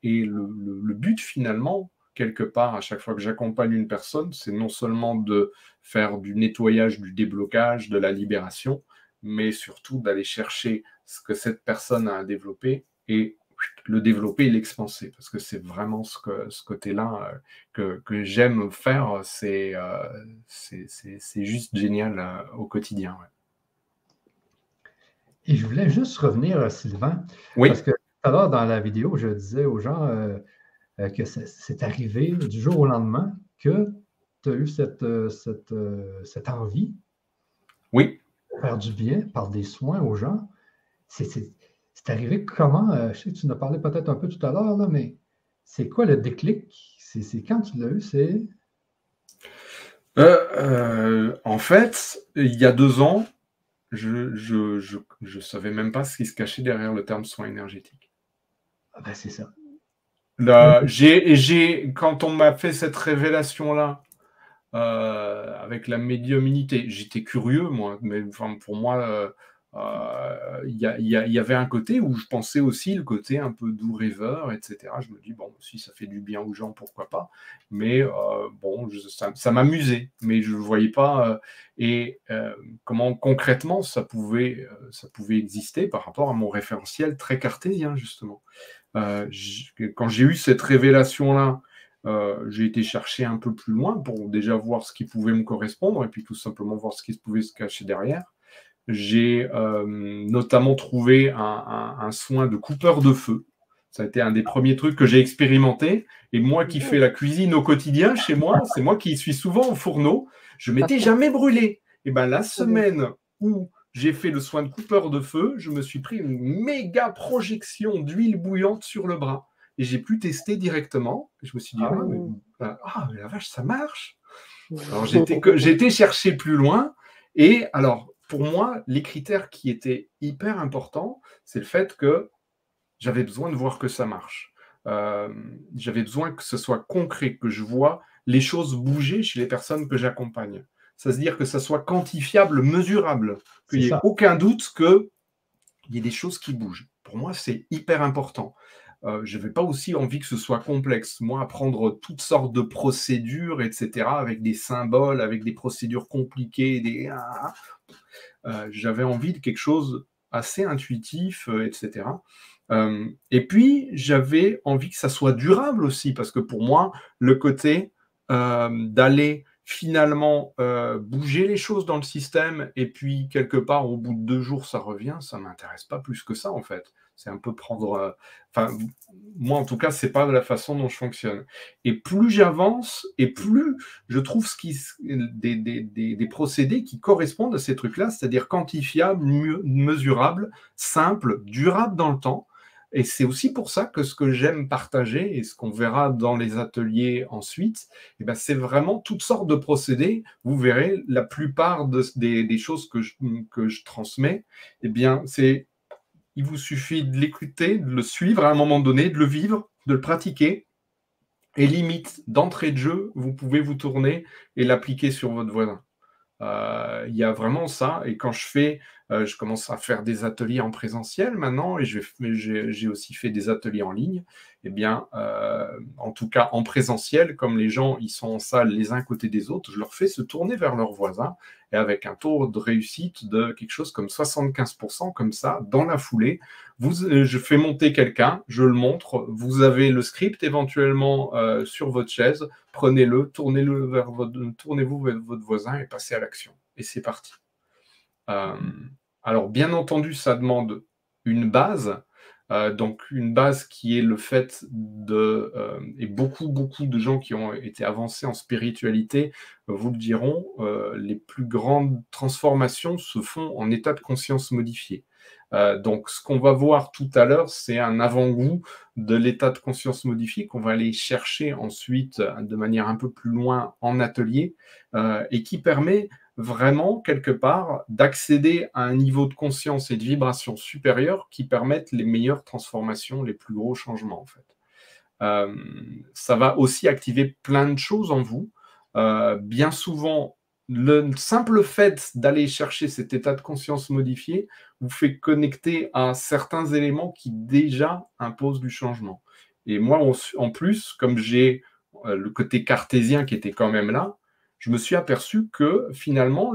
Et le but, finalement, quelque part, à chaque fois que j'accompagne une personne, c'est non seulement de faire du nettoyage, du déblocage, de la libération, mais surtout d'aller chercher ce que cette personne a à développer et le développer et l'expanser, parce que c'est vraiment ce côté-là que j'aime faire, c'est juste génial au quotidien. Ouais. Et je voulais juste revenir, Sylvain, oui. Parce que tout à l'heure dans la vidéo, je disais aux gens que c'est arrivé du jour au lendemain que tu as eu cette envie oui. de faire du bien par des soins aux gens. C'est arrivé comment? Je sais que tu en as parlé peut-être un peu tout à l'heure, mais c'est quoi le déclic? C'est quand tu l'as eu? C'est... En fait, il y a 2 ans, je savais même pas ce qui se cachait derrière le terme soin énergétique. Ah ben c'est ça. Là, quand on m'a fait cette révélation-là, avec la médiumnité, j'étais curieux, moi, mais enfin, pour moi, il y avait un côté où je pensais aussi le côté un peu doux rêveur, etc. Je me dis, bon, si ça fait du bien aux gens, pourquoi pas. Mais bon, ça m'amusait, mais je ne voyais pas comment concrètement ça pouvait exister par rapport à mon référentiel très cartésien, justement. Quand j'ai eu cette révélation-là, j'ai été chercher un peu plus loin pour déjà voir ce qui pouvait me correspondre et puis tout simplement voir ce qui pouvait se cacher derrière. J'ai notamment trouvé un soin de coupeur de feu. Ça a été un des premiers trucs que j'ai expérimenté. Et moi qui fais la cuisine au quotidien chez moi, c'est moi qui suis souvent au fourneau, je ne m'étais jamais brûlé. Et bien la semaine où j'ai fait le soin de coupeur de feu, je me suis pris une méga projection d'huile bouillante sur le bras. Et j'ai pu tester directement. Et je me suis dit, mais la vache, ça marche. Alors j'ai été chercher plus loin. Et alors, pour moi, les critères qui étaient hyper importants, c'est le fait que j'avais besoin de voir que ça marche. J'avais besoin que ce soit concret, que je vois les choses bouger chez les personnes que j'accompagne. C'est-à-dire que ça soit quantifiable, mesurable, qu'il n'y ait aucun doute qu'il y ait des choses qui bougent. Pour moi, c'est hyper important. Je n'avais pas aussi envie que ce soit complexe. Moi, apprendre toutes sortes de procédures, etc., avec des symboles, avec des procédures compliquées, j'avais envie de quelque chose assez intuitif, etc. Et puis, j'avais envie que ça soit durable aussi, parce que pour moi, le côté d'aller finalement bouger les choses dans le système, et puis quelque part, au bout de 2 jours, ça revient, ça ne m'intéresse pas plus que ça, en fait. C'est un peu prendre... moi, en tout cas, ce n'est pas la façon dont je fonctionne. Et plus j'avance, et plus je trouve des procédés qui correspondent à ces trucs-là, c'est-à-dire quantifiables, mesurables, simples, durables dans le temps. Et c'est aussi pour ça que ce que j'aime partager, et ce qu'on verra dans les ateliers ensuite, c'est vraiment toutes sortes de procédés. Vous verrez, la plupart des choses que je transmets, il vous suffit de l'écouter, de le suivre à un moment donné, de le vivre, de le pratiquer. Et limite, d'entrée de jeu, vous pouvez vous tourner et l'appliquer sur votre voisin. Il y a vraiment ça. Et quand je commence à faire des ateliers en présentiel maintenant, et j'ai aussi fait des ateliers en ligne, en tout cas en présentiel, comme les gens ils sont en salle les uns côté des autres, je leur fais se tourner vers leurs voisins, et avec un taux de réussite de quelque chose comme 75%, comme ça, dans la foulée. Je fais monter quelqu'un, je le montre, vous avez le script éventuellement sur votre chaise, prenez-le, tournez-vous vers votre voisin et passez à l'action. et c'est parti. Alors, bien entendu, ça demande une base. Donc, une base qui est le fait de... et beaucoup de gens qui ont été avancés en spiritualité vous le diront, les plus grandes transformations se font en état de conscience modifié. Donc, ce qu'on va voir tout à l'heure, c'est un avant-goût de l'état de conscience modifié qu'on va aller chercher ensuite de manière un peu plus loin en atelier et qui permet vraiment, quelque part, d'accéder à un niveau de conscience et de vibration supérieur qui permettent les meilleures transformations, les plus gros changements, en fait. Ça va aussi activer plein de choses en vous. Bien souvent, le simple fait d'aller chercher cet état de conscience modifié vous fait connecter à certains éléments qui déjà imposent du changement. Et moi, en plus, comme j'ai le côté cartésien qui était quand même là, je me suis aperçu que finalement,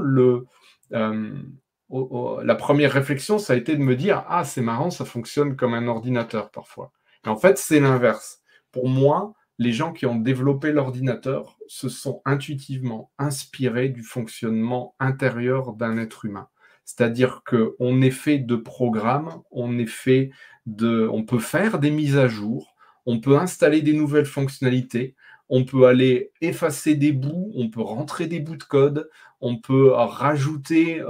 la première réflexion, ça a été de me dire « Ah, c'est marrant, ça fonctionne comme un ordinateur parfois. » Et en fait, c'est l'inverse. Pour moi, les gens qui ont développé l'ordinateur se sont intuitivement inspirés du fonctionnement intérieur d'un être humain. C'est-à-dire qu'on est fait de programmes, on peut faire des mises à jour, on peut installer des nouvelles fonctionnalités, on peut aller effacer des bouts, on peut rentrer des bouts de code, on peut rajouter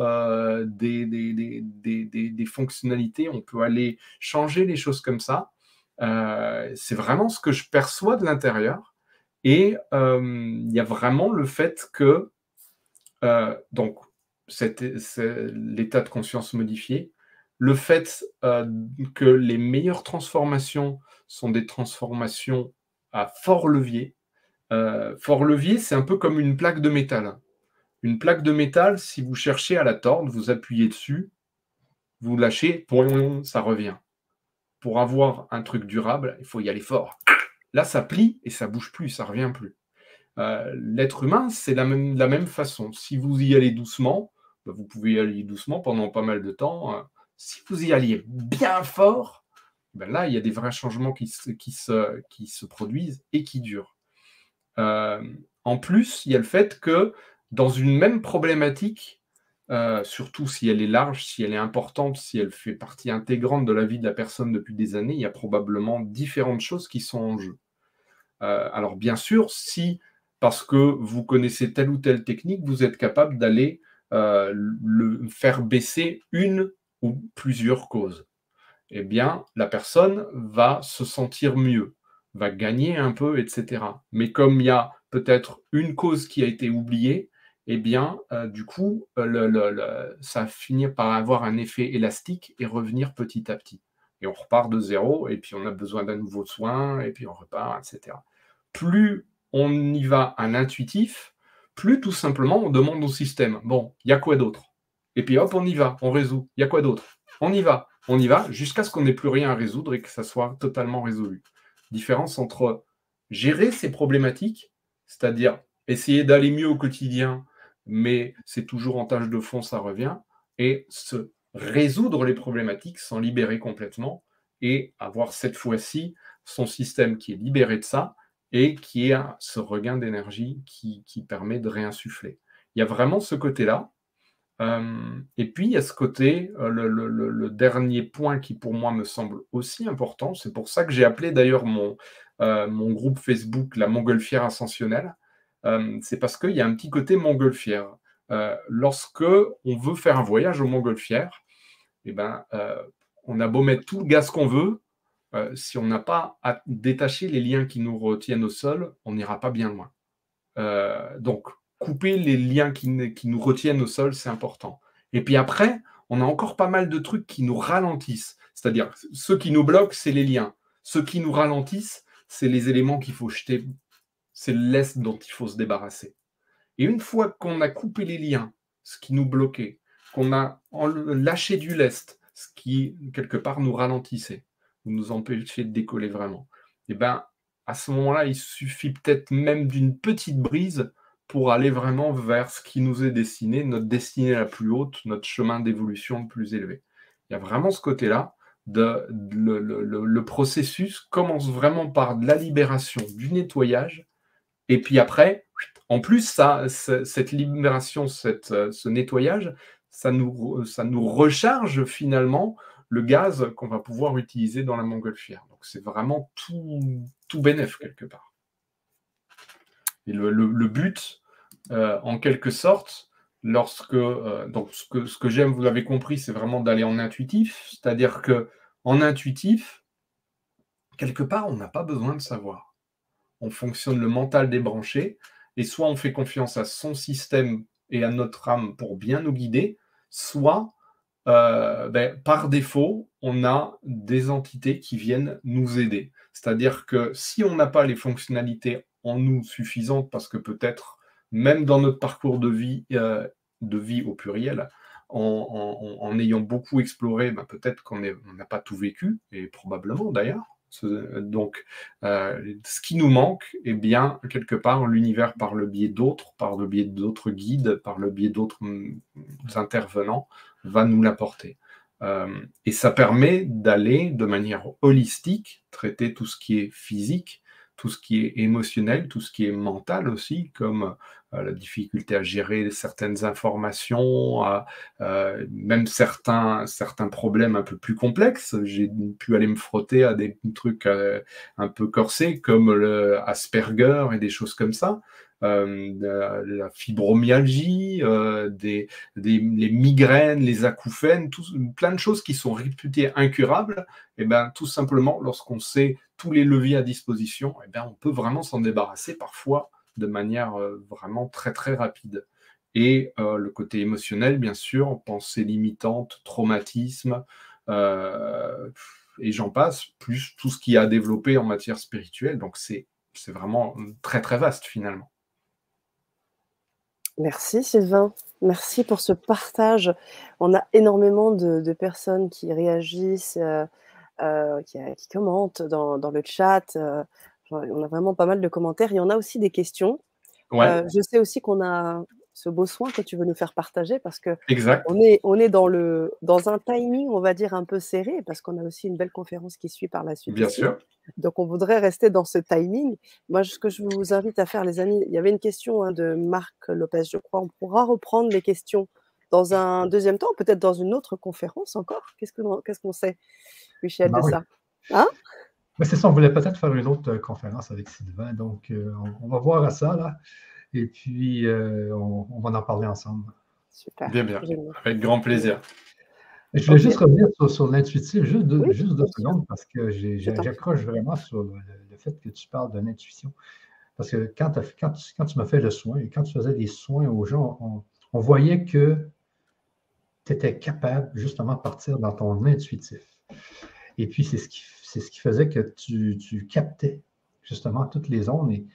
des fonctionnalités, on peut aller changer les choses comme ça. C'est vraiment ce que je perçois de l'intérieur. Et il y a vraiment le fait que, donc, c'est l'état de conscience modifié, le fait que les meilleures transformations sont des transformations à fort levier. Fort levier, c'est un peu comme une plaque de métal. Une plaque de métal, si vous cherchez à la tordre, vous appuyez dessus, vous lâchez, ça revient. Pour avoir un truc durable, il faut y aller fort. Là, ça plie et ça bouge plus, ça revient plus. L'être humain, c'est la même façon. Si vous y allez doucement, vous pouvez y aller doucement pendant pas mal de temps. Si vous y alliez bien fort, là, il y a des vrais changements qui se produisent et qui durent. En plus, il y a le fait que dans une même problématique, surtout si elle est large, si elle est importante, si elle fait partie intégrante de la vie de la personne depuis des années, il y a probablement différentes choses qui sont en jeu. Alors bien sûr, si parce que vous connaissez telle ou telle technique, vous êtes capable d'aller le faire baisser une ou plusieurs causes, eh bien, la personne va se sentir mieux, va gagner un peu, etc. Mais comme il y a peut-être une cause qui a été oubliée, eh bien, du coup, ça finit par avoir un effet élastique et revenir petit à petit. Et on repart de zéro, et puis on a besoin d'un nouveau soin, et puis on repart, etc. Plus on y va à l'intuitif, plus tout simplement on demande au système, bon, il y a quoi d'autre? Et puis hop, on y va, on résout. Il y a quoi d'autre? On y va jusqu'à ce qu'on n'ait plus rien à résoudre et que ça soit totalement résolu. Différence entre gérer ces problématiques, c'est-à-dire essayer d'aller mieux au quotidien, mais c'est toujours en tâche de fond, ça revient, et se résoudre les problématiques, s'en libérer complètement, et avoir cette fois-ci son système qui est libéré de ça, et qui a ce regain d'énergie qui permet de réinsuffler. Il y a vraiment ce côté-là. Et puis, il y a ce côté, le dernier point qui, pour moi, me semble aussi important. C'est pour ça que j'ai appelé d'ailleurs mon groupe Facebook la Montgolfière ascensionnelle. C'est parce qu'il y a un petit côté montgolfière. Lorsque on veut faire un voyage aux montgolfières, eh ben, on a beau mettre tout le gaz qu'on veut, si on n'a pas à détacher les liens qui nous retiennent au sol, on n'ira pas bien loin. Donc, couper les liens qui nous retiennent au sol, c'est important. Et puis après, on a encore pas mal de trucs qui nous ralentissent. C'est-à-dire, ceux qui nous bloquent, c'est les liens. Ceux qui nous ralentissent, c'est les éléments qu'il faut jeter. C'est le lest dont il faut se débarrasser. Et une fois qu'on a coupé les liens, ce qui nous bloquait, qu'on a lâché du lest, ce qui, quelque part, nous ralentissait, nous empêchait de décoller vraiment, et ben, à ce moment-là, il suffit peut-être même d'une petite brise pour aller vraiment vers ce qui nous est destiné, notre destinée la plus haute, notre chemin d'évolution le plus élevé. Il y a vraiment ce côté-là, le processus commence vraiment par de la libération, du nettoyage, et puis après, En plus, cette libération, ce nettoyage, ça nous recharge finalement le gaz qu'on va pouvoir utiliser dans la montgolfière. Donc c'est vraiment tout bénef quelque part. Et le but, en quelque sorte, donc ce que j'aime, vous l'avez compris, c'est vraiment d'aller en intuitif, c'est-à-dire que en intuitif, quelque part, on n'a pas besoin de savoir. On fonctionne le mental débranché, et soit on fait confiance à son système et à notre âme pour bien nous guider, soit par défaut, on a des entités qui viennent nous aider. C'est-à-dire que si on n'a pas les fonctionnalités en nous suffisantes, parce que peut-être, même dans notre parcours de vie au pluriel, en ayant beaucoup exploré, peut-être qu'on n'a pas tout vécu, et probablement d'ailleurs. Donc, ce qui nous manque, eh bien, quelque part, l'univers par le biais d'autres guides, par le biais d'autres intervenants, va nous l'apporter. Et ça permet d'aller de manière holistique, traiter tout ce qui est physique, tout ce qui est émotionnel, tout ce qui est mental aussi, comme la difficulté à gérer certaines informations, même certains problèmes un peu plus complexes. J'ai pu aller me frotter à des trucs un peu corsés, comme le Asperger et des choses comme ça. La fibromyalgie, les migraines, les acouphènes, plein de choses qui sont réputées incurables, et tout simplement, lorsqu'on sait tous les leviers à disposition, on peut vraiment s'en débarrasser parfois de manière vraiment très très rapide. Et le côté émotionnel, bien sûr, pensée limitante, traumatisme, et j'en passe, plus tout ce qu'il y a à développer en matière spirituelle. Donc c'est vraiment très très vaste finalement. Merci Sylvain, merci pour ce partage. On a énormément de personnes qui réagissent, qui commentent dans le chat. On a vraiment pas mal de commentaires. Il y en a aussi des questions. Ouais. Je sais aussi qu'on a ce beau soin que tu veux nous faire partager parce que exact. on est dans un timing, on va dire, un peu serré, parce qu'on a aussi une belle conférence qui suit par la suite. Bien aussi. sûr. Donc, on voudrait rester dans ce timing. Moi, ce que je vous invite à faire, les amis, il y avait une question de Marc Lopez, je crois. On pourra reprendre les questions dans un deuxième temps, peut-être dans une autre conférence encore. Qu'est-ce qu'on sait, Michel, de ça? Hein? C'est ça, on voulait peut-être faire une autre conférence avec Sylvain. Donc, on va voir à ça, là. Et puis, on va en parler ensemble. Super. Bien. Avec grand plaisir. Je voulais juste revenir sur l'intuitif, juste deux bien secondes, parce que j'accroche vraiment sur le fait que tu parles de l'intuition. Parce que quand tu m'as fait le soin, et quand tu faisais des soins aux gens, on voyait que tu étais capable justement de partir dans ton intuitif. Et puis, c'est ce qui faisait que tu captais justement toutes les ondes, et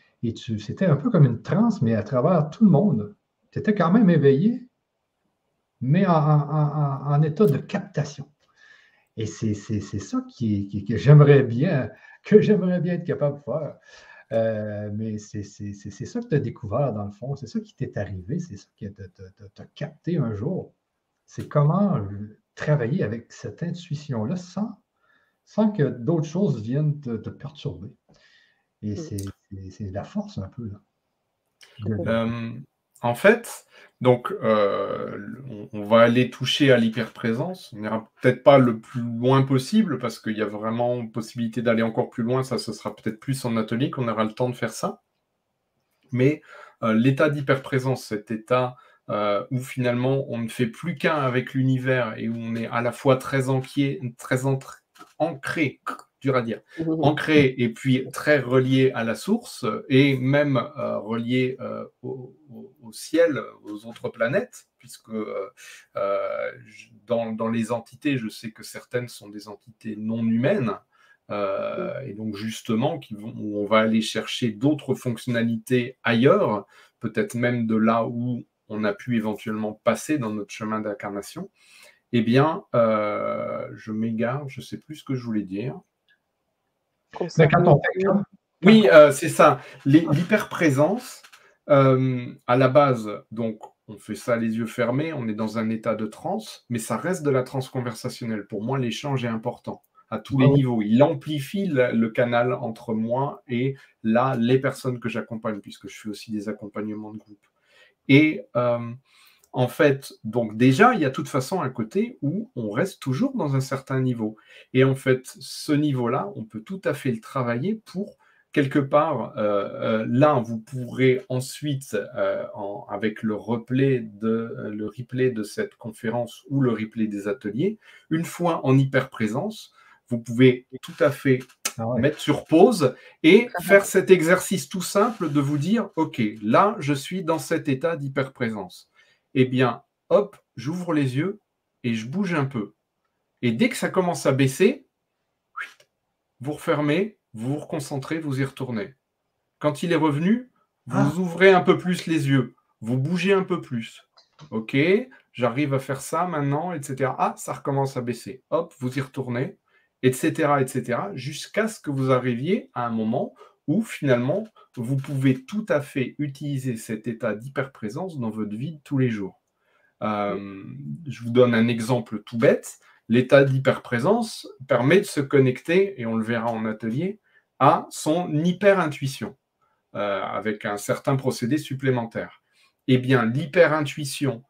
c'était un peu comme une transe, mais à travers tout le monde. Tu étais quand même éveillé, mais en état de captation. Et c'est ça que j'aimerais bien être capable de faire. Mais c'est ça que tu as découvert dans le fond, c'est ça qui t'est arrivé, c'est ça qui t'a capté un jour. C'est comment travailler avec cette intuition-là sans que d'autres choses viennent te perturber. Et c'est la force un peu, là. En fait, donc, on va aller toucher à l'hyperprésence. On n'ira peut-être pas le plus loin possible parce qu'il y a vraiment possibilité d'aller encore plus loin. Ça, ce sera peut-être plus en atelier qu'on aura le temps de faire ça. Mais l'état d'hyperprésence, cet état où finalement on ne fait plus qu'un avec l'univers et où on est à la fois très ancré, dur à dire, ancré et puis très relié à la source et même relié au ciel, aux autres planètes, puisque dans les entités, je sais que certaines sont des entités non humaines, et donc justement où on va aller chercher d'autres fonctionnalités ailleurs, peut-être même de là où on a pu éventuellement passer dans notre chemin d'incarnation. Eh bien, je m'égare, je ne sais plus ce que je voulais dire. Oui, c'est ça. L'hyperprésence, à la base, donc, on fait ça les yeux fermés, on est dans un état de transe, mais ça reste de la transe conversationnelle. Pour moi, l'échange est important. à tous les niveaux. Il amplifie le canal entre moi et là, les personnes que j'accompagne, puisque je fais aussi des accompagnements de groupe. Et en fait, donc déjà, il y a de toute façon un côté où on reste toujours dans un certain niveau. Et en fait, ce niveau-là, on peut tout à fait le travailler pour, quelque part, là, vous pourrez ensuite, avec le replay de cette conférence ou le replay des ateliers, une fois en hyperprésence, vous pouvez tout à fait mettre sur pause et faire cet exercice tout simple de vous dire, OK, là, je suis dans cet état d'hyperprésence. Eh bien, hop, j'ouvre les yeux et je bouge un peu. Et dès que ça commence à baisser, vous refermez, vous vous reconcentrez, vous y retournez. Quand il est revenu, vous ouvrez un peu plus les yeux, vous bougez un peu plus. OK, j'arrive à faire ça maintenant, etc. Ah, ça recommence à baisser. Hop, vous y retournez, etc., etc., jusqu'à ce que vous arriviez à un moment où finalement, vous pouvez tout à fait utiliser cet état d'hyperprésence dans votre vie de tous les jours. Je vous donne un exemple tout bête. L'état d'hyperprésence permet de se connecter, et on le verra en atelier, à son hyperintuition, avec un certain procédé supplémentaire. Eh bien, l'hyperintuition,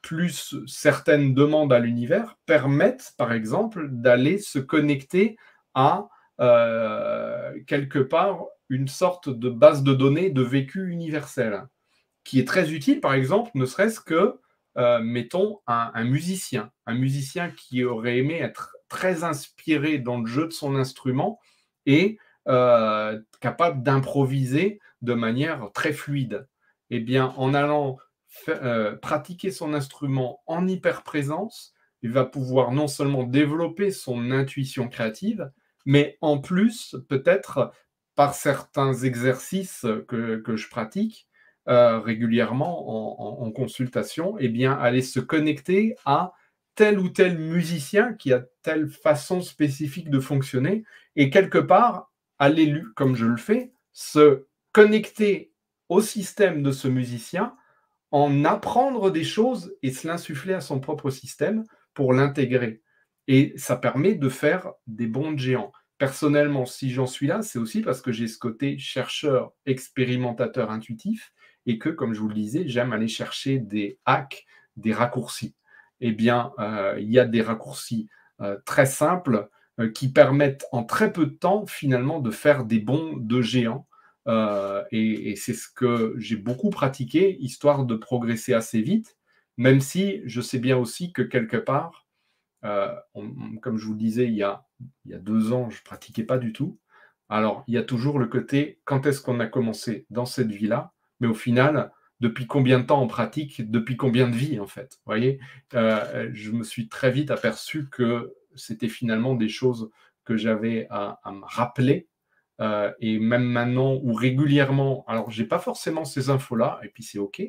plus certaines demandes à l'univers, permettent, par exemple, d'aller se connecter à, quelque part, une sorte de base de données de vécu universel, qui est très utile, par exemple, ne serait-ce que, mettons, un musicien qui aurait aimé être très inspiré dans le jeu de son instrument et capable d'improviser de manière très fluide. Eh bien, en allant pratiquer son instrument en hyperprésence, il va pouvoir non seulement développer son intuition créative, mais en plus, peut-être, par certains exercices que je pratique, régulièrement en consultation, eh bien, aller se connecter à tel ou tel musicien qui a telle façon spécifique de fonctionner et quelque part, aller, comme je le fais, se connecter au système de ce musicien, en apprendre des choses et se l'insuffler à son propre système pour l'intégrer. Et ça permet de faire des bonds de géants. Personnellement, si j'en suis là, c'est aussi parce que j'ai ce côté chercheur, expérimentateur intuitif et que, comme je vous le disais, j'aime aller chercher des hacks, des raccourcis. Eh bien, il y a des raccourcis très simples qui permettent en très peu de temps, finalement, de faire des bonds de géants. Et c'est ce que j'ai beaucoup pratiqué, histoire de progresser assez vite, même si je sais bien aussi que quelque part, comme je vous le disais, il y a 2 ans, je ne pratiquais pas du tout. Alors, il y a toujours le côté, quand est-ce qu'on a commencé dans cette vie-là? Mais au final, depuis combien de temps on pratique? Depuis combien de vies, en fait? Vous voyez, je me suis très vite aperçu que c'était finalement des choses que j'avais à me rappeler. Et même maintenant, ou régulièrement, alors j'ai pas forcément ces infos-là, et puis c'est OK,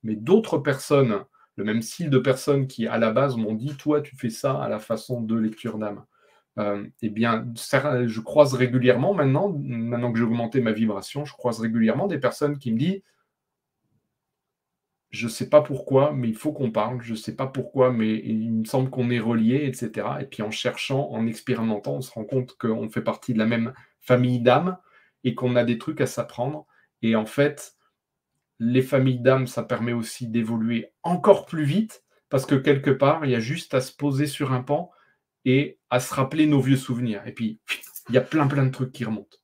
mais d'autres personnes, le même style de personnes qui, à la base, m'ont dit, toi, tu fais ça à la façon de lecture d'âme. Eh bien, je croise régulièrement maintenant que j'ai augmenté ma vibration, je croise régulièrement des personnes qui me disent, je ne sais pas pourquoi, mais il faut qu'on parle, je ne sais pas pourquoi, mais il me semble qu'on est reliés, etc. Et puis en cherchant, en expérimentant, on se rend compte qu'on fait partie de la même famille d'âmes et qu'on a des trucs à s'apprendre. Et en fait, les familles d'âmes, ça permet aussi d'évoluer encore plus vite, parce que quelque part, il y a juste à se poser sur un pan et à se rappeler nos vieux souvenirs. Et puis, il y a plein de trucs qui remontent.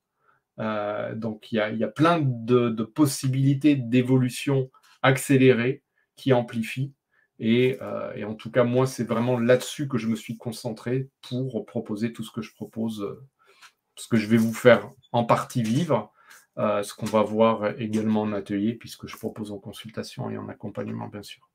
Donc, il y a plein de possibilités d'évolution accélérée qui amplifient. Et en tout cas, moi, c'est vraiment là-dessus que je me suis concentré pour proposer tout ce que je propose, ce que je vais vous faire en partie vivre, ce qu'on va voir également en atelier, puisque je propose en consultation et en accompagnement, bien sûr.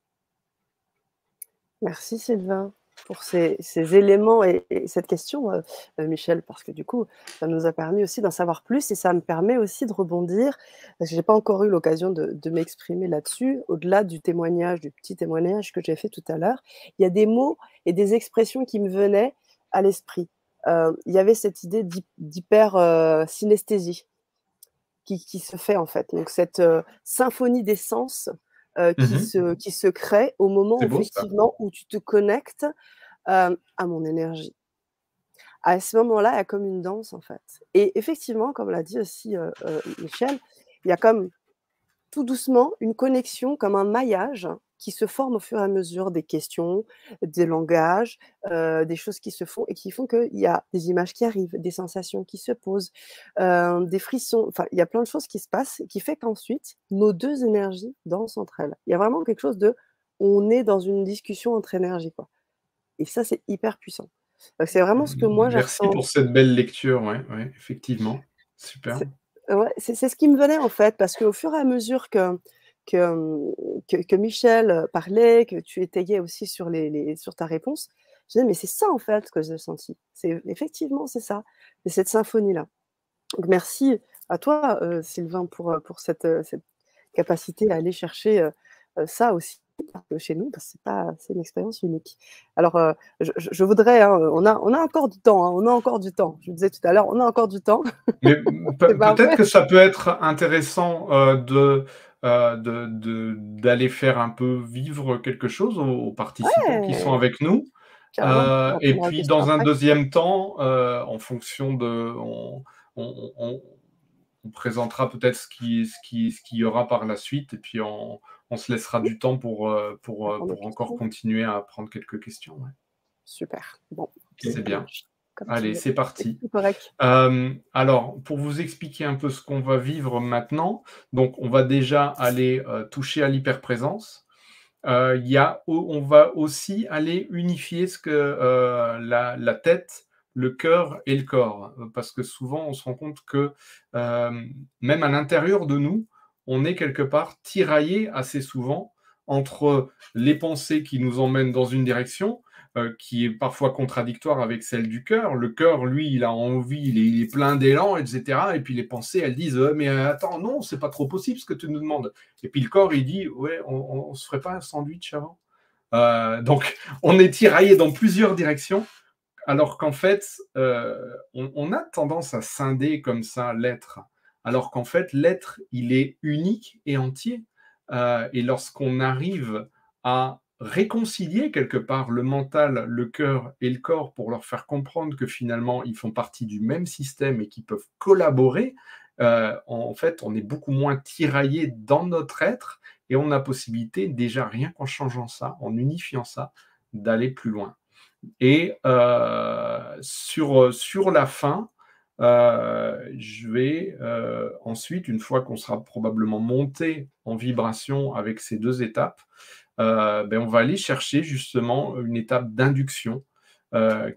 Merci Sylvain pour ces éléments et cette question, Michel, parce que du coup, ça nous a permis aussi d'en savoir plus et ça me permet aussi de rebondir, parce que j'ai pas encore eu l'occasion de m'exprimer là-dessus, au-delà du témoignage, du petit témoignage que j'ai fait tout à l'heure. Il y a des mots et des expressions qui me venaient à l'esprit. Il y avait cette idée d'hyper synesthésie qui se fait en fait. Donc cette symphonie des sens qui se crée au moment C'est beau, ça. effectivement où tu te connectes à mon énergie. à ce moment-là, il y a comme une danse, en fait. Et effectivement, comme l'a dit aussi, Michel, il y a comme tout doucement une connexion, comme un maillage qui se forme au fur et à mesure des questions, des langages, des choses qui se font et qui font qu'il y a des images qui arrivent, des sensations qui se posent, des frissons. Enfin, il y a plein de choses qui se passent qui fait qu'ensuite, nos 2 énergies dansent entre elles. Il y a vraiment quelque chose de on est dans une discussion entre énergies, quoi. Et ça, c'est hyper puissant. C'est vraiment ce que moi je Merci ressens. pour cette belle lecture, ouais, ouais, effectivement. Super. Ouais, c'est ce qui me venait en fait, parce qu'au fur et à mesure que, que Michel parlait, que tu étayais aussi sur sur ta réponse, je disais: «Mais c'est ça en fait que j'ai senti. C'est effectivement, c'est ça, c'est cette symphonie-là». Donc merci à toi, Sylvain, pour cette capacité à aller chercher, ça aussi chez nous, parce que c'est une expérience unique. Alors, je voudrais, hein, on a encore du temps, hein, on a encore du temps. Je le disais tout à l'heure, on a encore du temps. Mais C'est pas peut-être vrai? que ça peut être intéressant d'aller faire un peu vivre quelque chose aux participants qui sont Ouais, avec nous. carrément, on Et répondra aux puis, questions dans un après. deuxième temps, en fonction de... on- on- on présentera peut-être ce qu'il y aura par la suite, et puis on se laissera Oui, du temps pour prendre nos pour encore questions. continuer à prendre quelques questions. Ouais. Super. Bon, OK, C'est ça bien. marche. Comme tu Allez, veux. c'est parti. C'est correct. Alors, pour vous expliquer un peu ce qu'on va vivre maintenant, donc on va déjà aller toucher à l'hyperprésence. On va aussi aller unifier la tête, le cœur et le corps, parce que souvent on se rend compte que même à l'intérieur de nous, on est quelque part tiraillé assez souvent entre les pensées qui nous emmènent dans une direction, qui est parfois contradictoire avec celle du cœur. Le cœur, lui, il a envie, il est plein d'élan, etc. Et puis les pensées, elles disent mais attends, non, c'est pas trop possible ce que tu nous demandes. Et puis le corps, il dit ouais, on se ferait pas un sandwich avant. Donc on est tiraillé dans plusieurs directions, alors qu'en fait, on a tendance à scinder comme ça l'être, alors qu'en fait, l'être, il est unique et entier. Et lorsqu'on arrive à réconcilier quelque part le mental, le cœur et le corps pour leur faire comprendre que finalement, ils font partie du même système et qu'ils peuvent collaborer, en fait, on est beaucoup moins tiraillé dans notre être et on a possibilité, déjà rien qu'en changeant ça, en unifiant ça, d'aller plus loin. Et sur la fin, je vais ensuite, une fois qu'on sera probablement monté en vibration avec ces 2 étapes, on va aller chercher justement une étape d'induction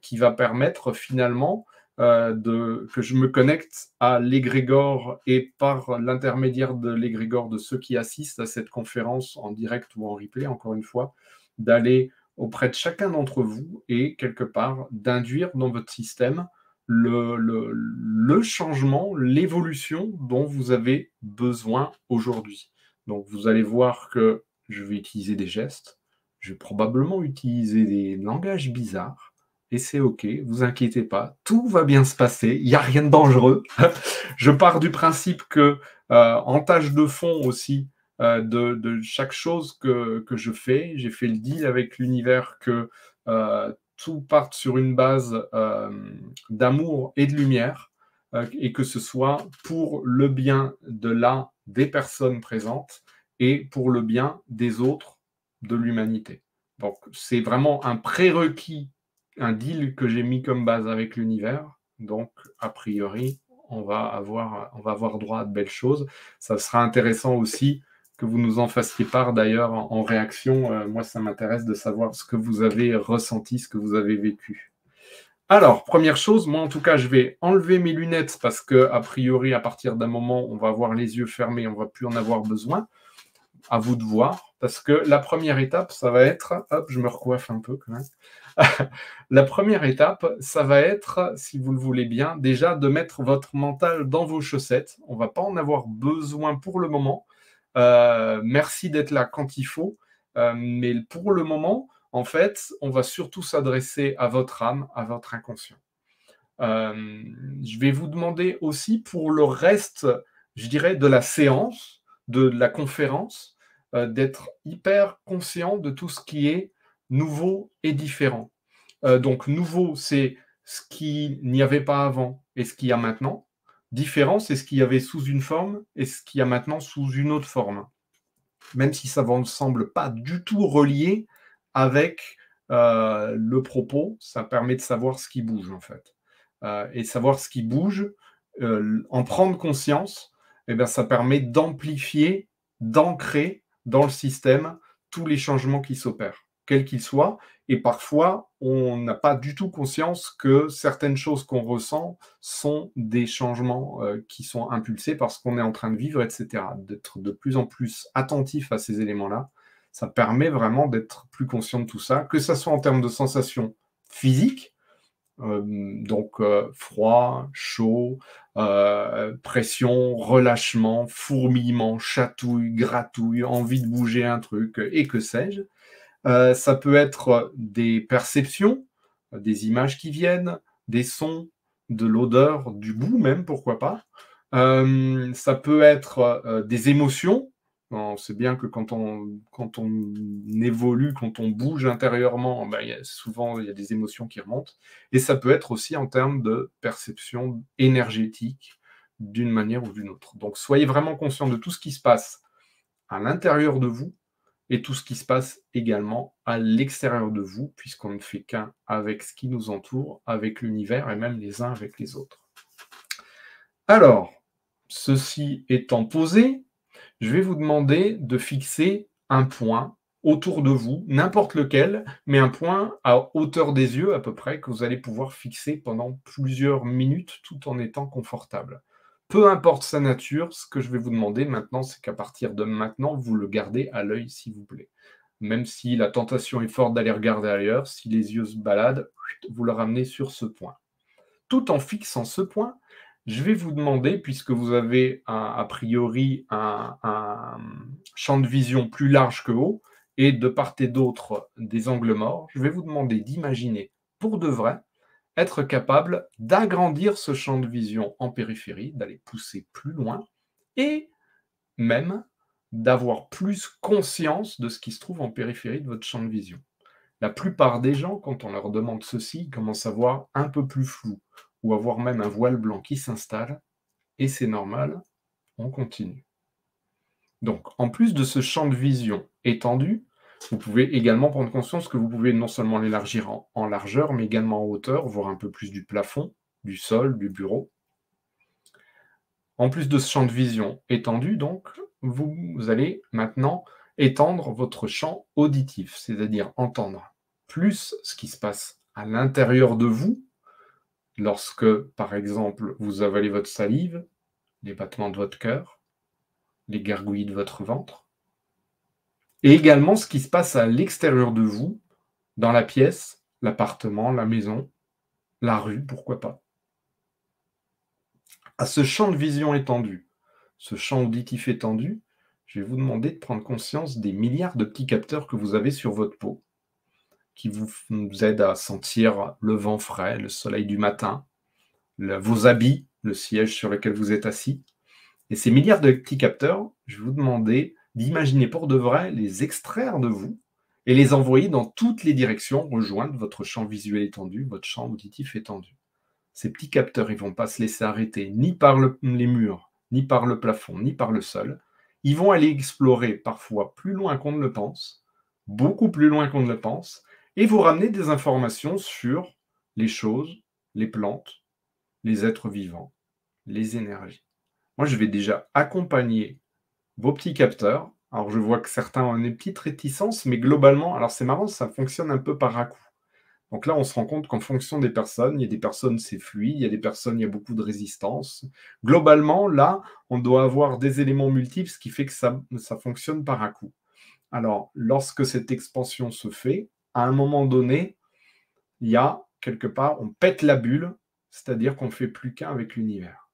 qui va permettre finalement que je me connecte à l'égrégore, et par l'intermédiaire de l'égrégore de ceux qui assistent à cette conférence en direct ou en replay, encore une fois, d'aller auprès de chacun d'entre vous et quelque part d'induire dans votre système le changement, l'évolution dont vous avez besoin aujourd'hui. Donc vous allez voir que je vais utiliser des gestes, je vais probablement utiliser des langages bizarres, et c'est OK, vous inquiétez pas, tout va bien se passer, il n'y a rien de dangereux. Je pars du principe que, en tâche de fond aussi, de chaque chose que je fais, j'ai fait le deal avec l'univers que tout parte sur une base d'amour et de lumière, et que ce soit pour le bien des personnes présentes et pour le bien des autres, de l'humanité. Donc, c'est vraiment un prérequis, un deal que j'ai mis comme base avec l'univers. Donc, a priori, on va avoir droit à de belles choses. Ça sera intéressant aussi que vous nous en fassiez part d'ailleurs en réaction. Moi, ça m'intéresse de savoir ce que vous avez ressenti, ce que vous avez vécu. Alors, première chose, moi en tout cas, je vais enlever mes lunettes parce que, a priori, à partir d'un moment, on va avoir les yeux fermés, on ne va plus en avoir besoin. À vous de voir, parce que la première étape, ça va être, hop, je me recoiffe un peu quand même. La première étape, ça va être, si vous le voulez bien, déjà de mettre votre mental dans vos chaussettes. On ne va pas en avoir besoin pour le moment. Merci d'être là quand il faut. Mais pour le moment, en fait, on va surtout s'adresser à votre âme, à votre inconscient. Je vais vous demander aussi pour le reste, je dirais, de la séance, de la conférence, d'être hyper conscient de tout ce qui est nouveau et différent. Donc, nouveau, c'est ce qu'il n'y avait pas avant et ce qu'il y a maintenant. Différent, c'est ce qu'il y avait sous une forme et ce qu'il y a maintenant sous une autre forme. Même si ça ne semble pas du tout relié avec le propos, ça permet de savoir ce qui bouge en fait. Et savoir ce qui bouge, en prendre conscience, eh bien, ça permet d'amplifier, d'ancrer dans le système tous les changements qui s'opèrent, quels qu'ils soient. Et parfois, on n'a pas du tout conscience que certaines choses qu'on ressent sont des changements qui sont impulsés parce qu'on est en train de vivre, etc. D'être de plus en plus attentif à ces éléments-là, ça permet vraiment d'être plus conscient de tout ça, que ce soit en termes de sensations physiques, donc froid, chaud, pression, relâchement, fourmillement, chatouille, gratouille, envie de bouger un truc, et que sais-je. Ça peut être des perceptions, des images qui viennent, des sons, de l'odeur, du goût même, pourquoi pas. Ça peut être des émotions. On sait bien que quand on évolue, quand on bouge intérieurement, ben, souvent il y a des émotions qui remontent. Et ça peut être aussi en termes de perception énergétique d'une manière ou d'une autre. Donc soyez vraiment conscient de tout ce qui se passe à l'intérieur de vous et tout ce qui se passe également à l'extérieur de vous, puisqu'on ne fait qu'un avec ce qui nous entoure, avec l'univers et même les uns avec les autres. Alors, ceci étant posé, je vais vous demander de fixer un point autour de vous, n'importe lequel, mais un point à hauteur des yeux à peu près, que vous allez pouvoir fixer pendant plusieurs minutes tout en étant confortable. Peu importe sa nature, ce que je vais vous demander maintenant, c'est qu'à partir de maintenant, vous le gardez à l'œil, s'il vous plaît. Même si la tentation est forte d'aller regarder ailleurs, si les yeux se baladent, vous le ramenez sur ce point. Tout en fixant ce point, je vais vous demander, puisque vous avez a priori un champ de vision plus large que haut, et de part et d'autre des angles morts, je vais vous demander d'imaginer, pour de vrai, être capable d'agrandir ce champ de vision en périphérie, d'aller pousser plus loin, et même d'avoir plus conscience de ce qui se trouve en périphérie de votre champ de vision. La plupart des gens, quand on leur demande ceci, commencent à voir un peu plus flou, ou avoir même un voile blanc qui s'installe, et c'est normal, on continue. Donc, en plus de ce champ de vision étendu, vous pouvez également prendre conscience que vous pouvez non seulement l'élargir en largeur, mais également en hauteur, voire un peu plus du plafond, du sol, du bureau. En plus de ce champ de vision étendu, donc, vous allez maintenant étendre votre champ auditif, c'est-à-dire entendre plus ce qui se passe à l'intérieur de vous, lorsque, par exemple, vous avalez votre salive, les battements de votre cœur, les gargouillis de votre ventre, et également ce qui se passe à l'extérieur de vous, dans la pièce, l'appartement, la maison, la rue, pourquoi pas. À ce champ de vision étendu, ce champ auditif étendu, je vais vous demander de prendre conscience des milliards de petits capteurs que vous avez sur votre peau, qui vous aident à sentir le vent frais, le soleil du matin, vos habits, le siège sur lequel vous êtes assis. Et ces milliards de petits capteurs, je vais vous demander d'imaginer pour de vrai les extraire de vous et les envoyer dans toutes les directions, rejoindre votre champ visuel étendu, votre champ auditif étendu. Ces petits capteurs, ils ne vont pas se laisser arrêter ni par les murs, ni par le plafond, ni par le sol. Ils vont aller explorer parfois plus loin qu'on ne le pense, beaucoup plus loin qu'on ne le pense, et vous ramener des informations sur les choses, les plantes, les êtres vivants, les énergies. Moi, je vais déjà accompagner vos petits capteurs. Alors, je vois que certains ont une petite réticence, mais globalement, alors c'est marrant, ça fonctionne un peu par à-coup. Donc là, on se rend compte qu'en fonction des personnes, il y a des personnes, c'est fluide, il y a des personnes, il y a beaucoup de résistance. Globalement, là, on doit avoir des éléments multiples, ce qui fait que ça fonctionne par à-coup. Alors, lorsque cette expansion se fait, à un moment donné, il y a, quelque part, on pète la bulle, c'est-à-dire qu'on ne fait plus qu'un avec l'univers.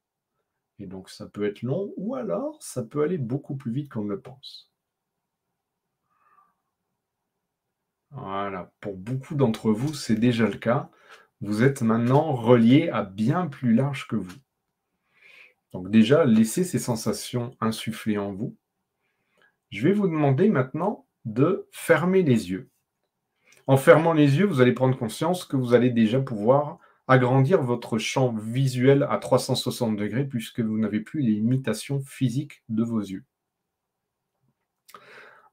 Et donc, ça peut être long, ou alors, ça peut aller beaucoup plus vite qu'on ne le pense. Voilà, pour beaucoup d'entre vous, c'est déjà le cas. Vous êtes maintenant reliés à bien plus large que vous. Donc déjà, laissez ces sensations insuffler en vous. Je vais vous demander maintenant de fermer les yeux. En fermant les yeux, vous allez prendre conscience que vous allez déjà pouvoir agrandir votre champ visuel à 360 degrés puisque vous n'avez plus les limitations physiques de vos yeux.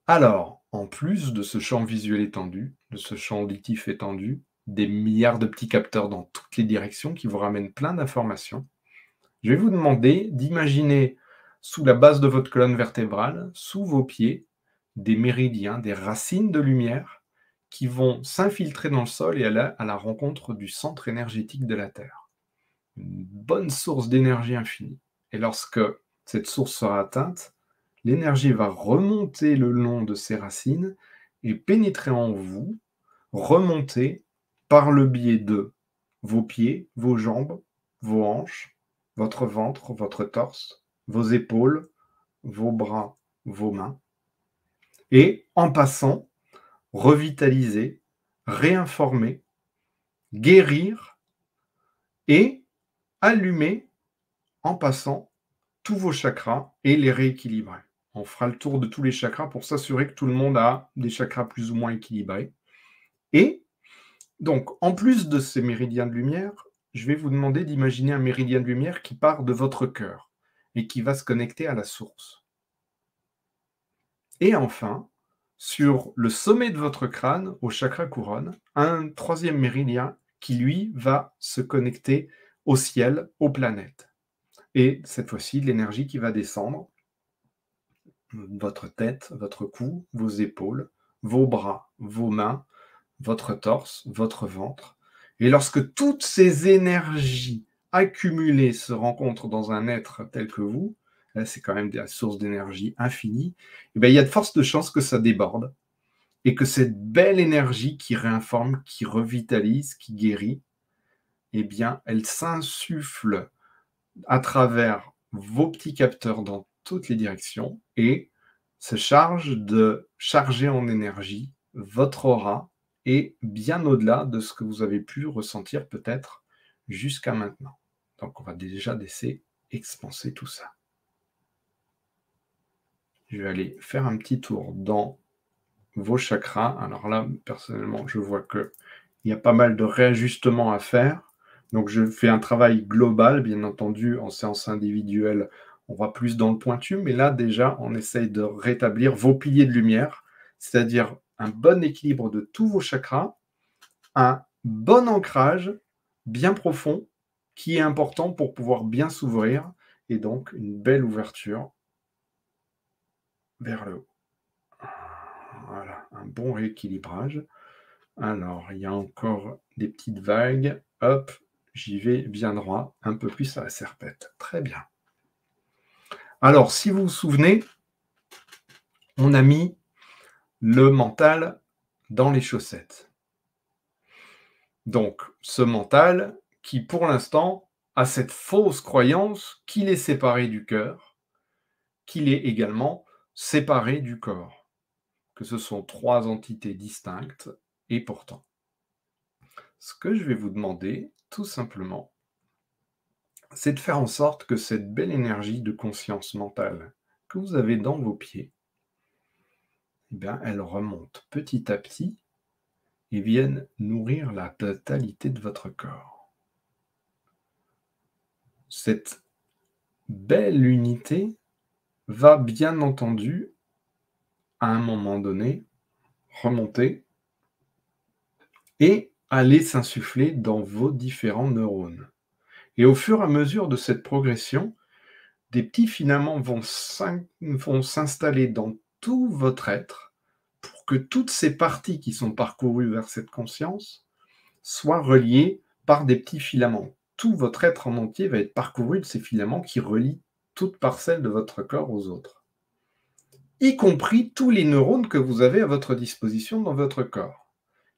Alors, en plus de ce champ visuel étendu, de ce champ auditif étendu, des milliards de petits capteurs dans toutes les directions qui vous ramènent plein d'informations, je vais vous demander d'imaginer sous la base de votre colonne vertébrale, sous vos pieds, des méridiens, des racines de lumière qui vont s'infiltrer dans le sol et aller à la rencontre du centre énergétique de la Terre. Une bonne source d'énergie infinie. Et lorsque cette source sera atteinte, l'énergie va remonter le long de ces racines et pénétrer en vous, remonter par le biais de vos pieds, vos jambes, vos hanches, votre ventre, votre torse, vos épaules, vos bras, vos mains, et en passant, revitaliser, réinformer, guérir et allumer en passant tous vos chakras et les rééquilibrer. On fera le tour de tous les chakras pour s'assurer que tout le monde a des chakras plus ou moins équilibrés. Et donc, en plus de ces méridiens de lumière, je vais vous demander d'imaginer un méridien de lumière qui part de votre cœur et qui va se connecter à la source. Et enfin, sur le sommet de votre crâne, au chakra couronne, un troisième méridien qui, lui, va se connecter au ciel, aux planètes. Et cette fois-ci, l'énergie qui va descendre, votre tête, votre cou, vos épaules, vos bras, vos mains, votre torse, votre ventre. Et lorsque toutes ces énergies accumulées se rencontrent dans un être tel que vous, là c'est quand même des sources d'énergie infinie, et bien il y a de fortes chances que ça déborde et que cette belle énergie qui réinforme, qui revitalise, qui guérit, eh bien elle s'insuffle à travers vos petits capteurs dans toutes les directions et se charge de charger en énergie votre aura et bien au-delà de ce que vous avez pu ressentir peut-être jusqu'à maintenant. Donc on va déjà laisser expanser tout ça. Je vais aller faire un petit tour dans vos chakras. Alors là, personnellement, je vois qu'il y a pas mal de réajustements à faire. Donc je fais un travail global, bien entendu, en séance individuelle, on va plus dans le pointu, mais là déjà, on essaye de rétablir vos piliers de lumière, c'est-à-dire un bon équilibre de tous vos chakras, un bon ancrage bien profond qui est important pour pouvoir bien s'ouvrir et donc une belle ouverture vers le haut. Voilà, un bon rééquilibrage. Alors, il y a encore des petites vagues. Hop, j'y vais bien droit, un peu plus à la serpette. Très bien. Alors, si vous vous souvenez, on a mis le mental dans les chaussettes. Donc, ce mental qui, pour l'instant, a cette fausse croyance qu'il est séparé du cœur, qu'il est également séparé du corps, que ce sont trois entités distinctes, et pourtant. Ce que je vais vous demander, tout simplement, c'est de faire en sorte que cette belle énergie de conscience mentale que vous avez dans vos pieds, eh bien, elle remonte petit à petit et vienne nourrir la totalité de votre corps. Cette belle unité va bien entendu, à un moment donné, remonter et aller s'insuffler dans vos différents neurones. Et au fur et à mesure de cette progression, des petits filaments vont s'installer dans tout votre être pour que toutes ces parties qui sont parcourues vers cette conscience soient reliées par des petits filaments. Tout votre être en entier va être parcouru de ces filaments qui relient toute parcelle de votre corps aux autres, y compris tous les neurones que vous avez à votre disposition dans votre corps.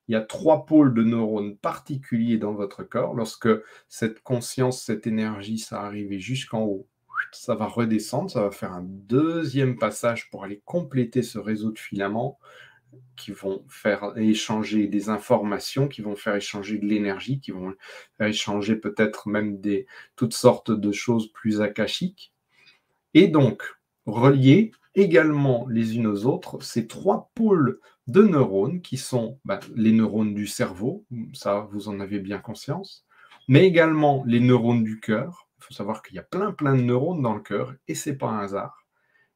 Il y a 3 pôles de neurones particuliers dans votre corps. Lorsque cette conscience, cette énergie, ça arrive jusqu'en haut, ça va redescendre, ça va faire un deuxième passage pour aller compléter ce réseau de filaments qui vont faire échanger des informations, qui vont faire échanger de l'énergie, qui vont faire échanger peut-être même toutes sortes de choses plus akashiques. Et donc, relier également les unes aux autres ces 3 pôles de neurones qui sont les neurones du cerveau, ça vous en avez bien conscience, mais également les neurones du cœur. Il faut savoir qu'il y a plein de neurones dans le cœur, et ce n'est pas un hasard.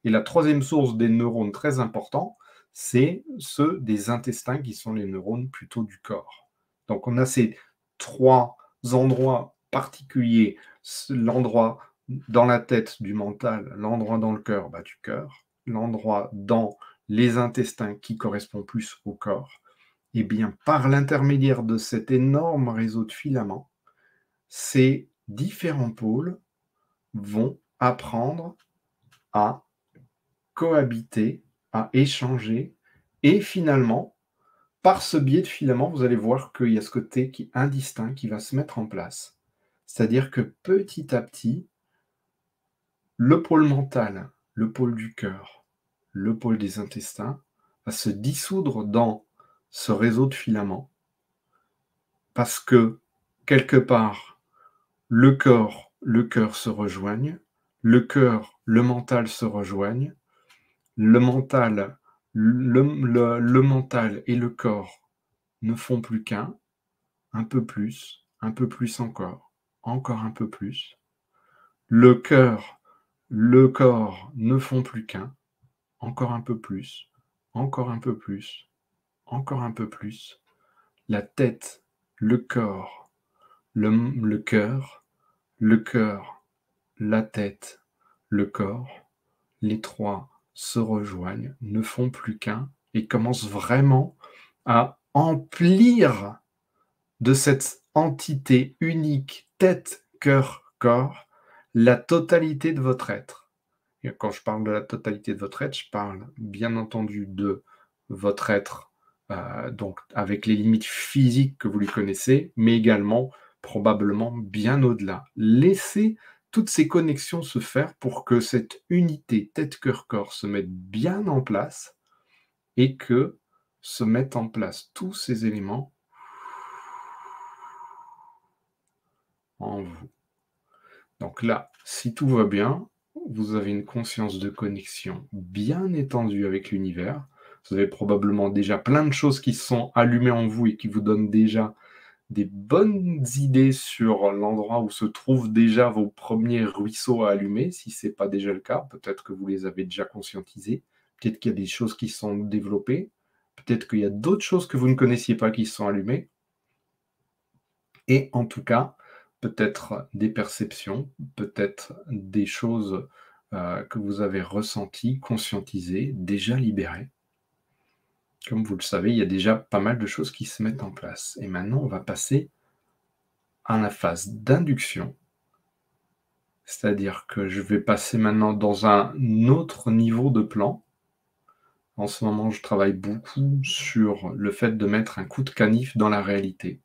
Et la troisième source des neurones très importants, c'est ceux des intestins qui sont les neurones plutôt du corps. Donc on a ces 3 endroits particuliers, l'endroit dans la tête du mental, l'endroit dans le cœur du cœur, l'endroit dans les intestins qui correspond plus au corps. Et bien par l'intermédiaire de cet énorme réseau de filaments, ces différents pôles vont apprendre à cohabiter, à échanger, et finalement, par ce biais de filaments, vous allez voir qu'il y a ce côté indistinct qui va se mettre en place. C'est-à-dire que petit à petit, le pôle mental, le pôle du cœur, le pôle des intestins va se dissoudre dans ce réseau de filaments, parce que, quelque part, le cœur se rejoignent, le cœur, le mental se rejoignent, le mental et le corps ne font plus qu'un, un peu plus encore un peu plus. Le cœur, le corps ne font plus qu'un, encore un peu plus, encore un peu plus, encore un peu plus. La tête, le corps, le cœur, la tête, le corps, les 3 se rejoignent, ne font plus qu'un et commencent vraiment à emplir de cette entité unique, tête, cœur, corps, la totalité de votre être. Et quand je parle de la totalité de votre être, je parle bien entendu de votre être, donc avec les limites physiques que vous lui connaissez, mais également probablement bien au-delà. Laissez toutes ces connexions se faire pour que cette unité tête, cœur, corps se mette bien en place et que se mettent en place tous ces éléments en vous. Donc là, si tout va bien, vous avez une conscience de connexion bien étendue avec l'univers. Vous avez probablement déjà plein de choses qui sont allumées en vous et qui vous donnent déjà des bonnes idées sur l'endroit où se trouvent déjà vos premiers ruisseaux à allumer. Si ce n'est pas déjà le cas, peut-être que vous les avez déjà conscientisés. Peut-être qu'il y a des choses qui sont développées. Peut-être qu'il y a d'autres choses que vous ne connaissiez pas qui sont allumées. Et en tout cas, peut-être des perceptions, peut-être des choses que vous avez ressenties, conscientisées, déjà libérées. Comme vous le savez, il y a déjà pas mal de choses qui se mettent en place. Et maintenant, on va passer à la phase d'induction. C'est-à-dire que je vais passer maintenant dans un autre niveau de plan. En ce moment, je travaille beaucoup sur le fait de mettre un coup de canif dans la réalité.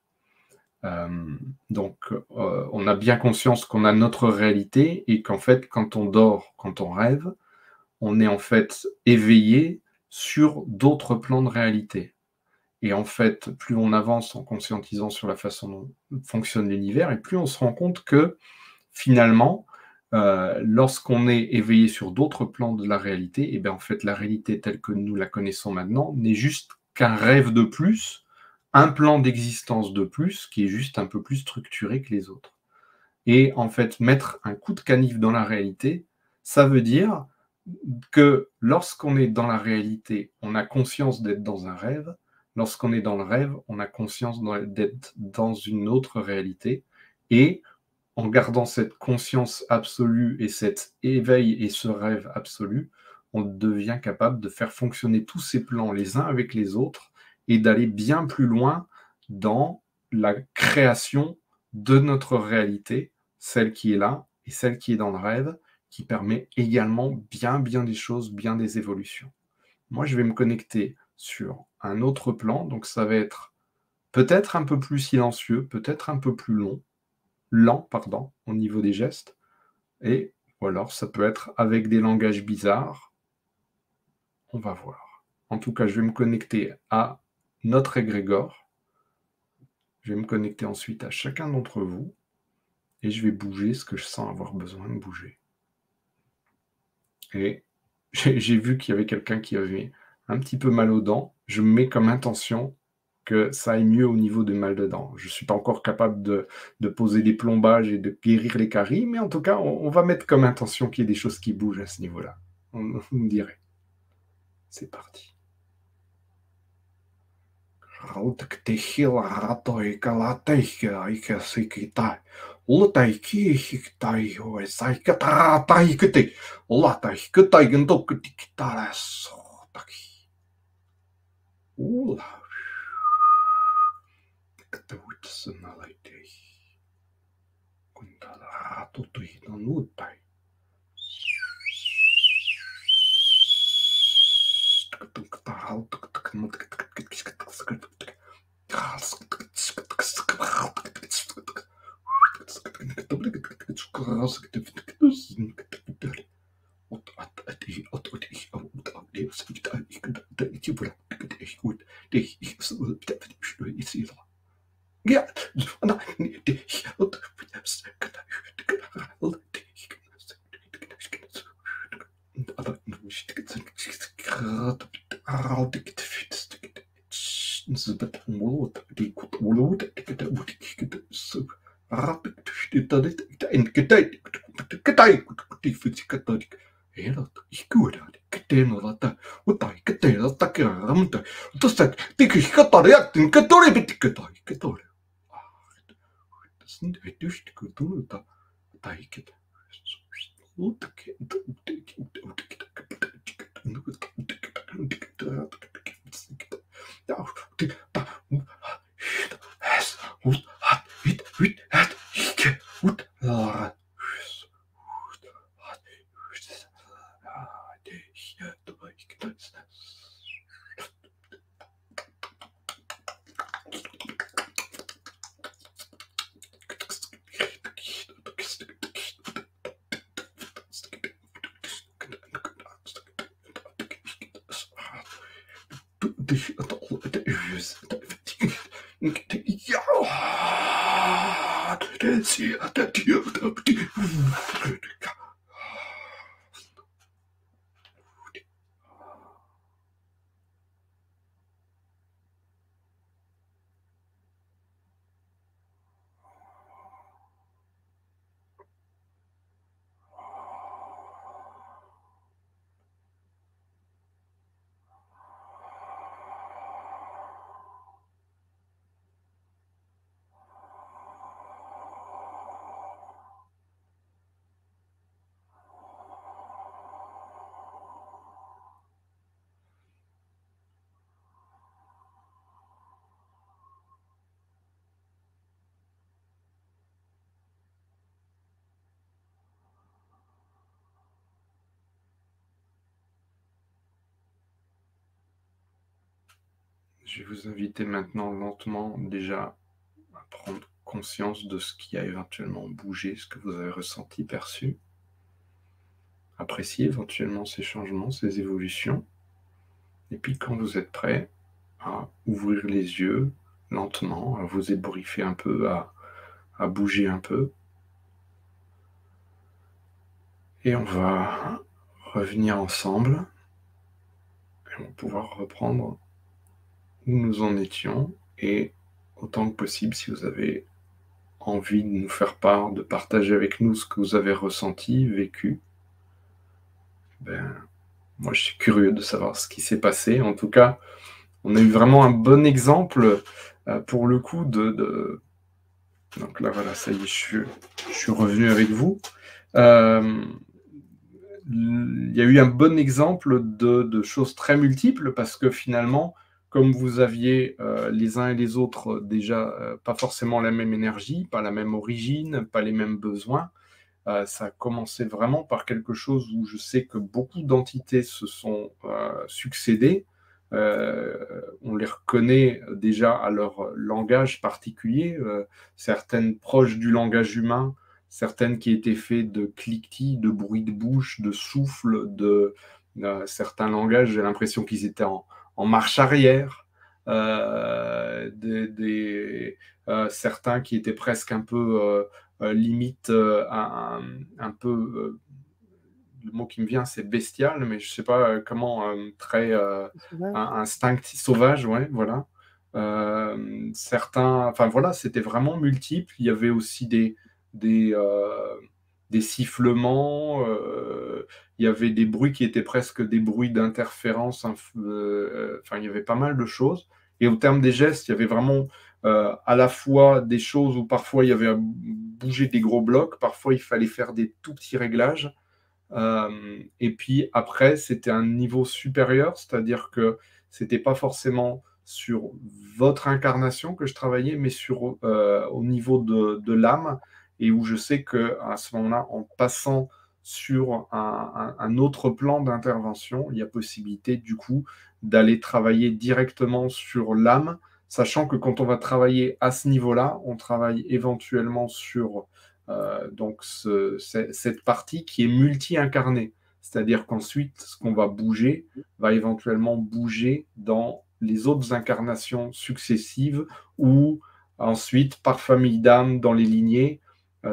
Donc, on a bien conscience qu'on a notre réalité et qu'en fait, quand on dort, quand on rêve, on est en fait éveillé sur d'autres plans de réalité. Et en fait, plus on avance en conscientisant sur la façon dont fonctionne l'univers, et plus on se rend compte que finalement, lorsqu'on est éveillé sur d'autres plans de la réalité, et bien en fait, la réalité telle que nous la connaissons maintenant n'est juste qu'un rêve de plus, un plan d'existence de plus qui est juste un peu plus structuré que les autres. Et en fait, mettre un coup de canif dans la réalité, ça veut dire que lorsqu'on est dans la réalité, on a conscience d'être dans un rêve. Lorsqu'on est dans le rêve, on a conscience d'être dans une autre réalité. Et en gardant cette conscience absolue et cet éveil et ce rêve absolu, on devient capable de faire fonctionner tous ces plans les uns avec les autres et d'aller bien plus loin dans la création de notre réalité, celle qui est là et celle qui est dans le rêve, qui permet également bien des choses, bien des évolutions. Moi, je vais me connecter sur un autre plan, donc ça va être peut-être un peu plus silencieux, peut-être un peu plus lent, au niveau des gestes, ou alors ça peut être avec des langages bizarres, on va voir. En tout cas, je vais me connecter à notre égrégore, je vais me connecter ensuite à chacun d'entre vous, et je vais bouger ce que je sens avoir besoin de bouger. Et j'ai vu qu'il y avait quelqu'un qui avait un petit peu mal aux dents. Je me mets comme intention que ça aille mieux au niveau des mal de dents. Je ne suis pas encore capable de poser des plombages et de guérir les caries, mais en tout cas, on va mettre comme intention qu'il y ait des choses qui bougent à ce niveau-là. On dirait. C'est parti. Je vais vous inviter maintenant lentement déjà à prendre conscience de ce qui a éventuellement bougé, ce que vous avez ressenti, perçu. Appréciez éventuellement ces changements, ces évolutions. Et puis quand vous êtes prêt à ouvrir les yeux lentement, à vous ébouriffer un peu, à bouger un peu. Et on va revenir ensemble et on va pouvoir reprendre où nous en étions et autant que possible, si vous avez envie de nous faire part, de partager avec nous ce que vous avez ressenti, vécu, moi je suis curieux de savoir ce qui s'est passé. En tout cas, on a eu vraiment un bon exemple pour le coup de... Donc là voilà, ça y est, je suis revenu avec vous. Il y a eu un bon exemple de choses très multiples parce que finalement, comme vous aviez les uns et les autres déjà pas forcément la même énergie, pas la même origine, pas les mêmes besoins, ça a commencé vraiment par quelque chose où je sais que beaucoup d'entités se sont succédées. On les reconnaît déjà à leur langage particulier, certaines proches du langage humain, certaines qui étaient faites de cliquetis, de bruit de bouche, de souffle, de certains langages, j'ai l'impression qu'ils étaient en marche arrière, certains qui étaient presque un peu limite un peu... le mot qui me vient, c'est bestial, mais je ne sais pas comment, très instinct sauvage, ouais, voilà. certains, enfin voilà, c'était vraiment multiple. Il y avait aussi des, des sifflements, il y avait des bruits qui étaient presque des bruits d'interférence, enfin il y avait pas mal de choses. Et au terme des gestes, il y avait vraiment à la fois des choses où parfois il y avait à bouger des gros blocs, parfois il fallait faire des tout petits réglages. Et puis après, c'était un niveau supérieur, c'est-à-dire que c'était pas forcément sur votre incarnation que je travaillais, mais au niveau de l'âme, et où je sais qu'à ce moment-là, en passant sur un autre plan d'intervention, il y a possibilité du coup d'aller travailler directement sur l'âme, sachant que quand on va travailler à ce niveau-là, on travaille éventuellement sur donc cette partie qui est multi-incarnée. C'est-à-dire qu'ensuite, ce qu'on va bouger va éventuellement bouger dans les autres incarnations successives ou ensuite par famille d'âmes dans les lignées,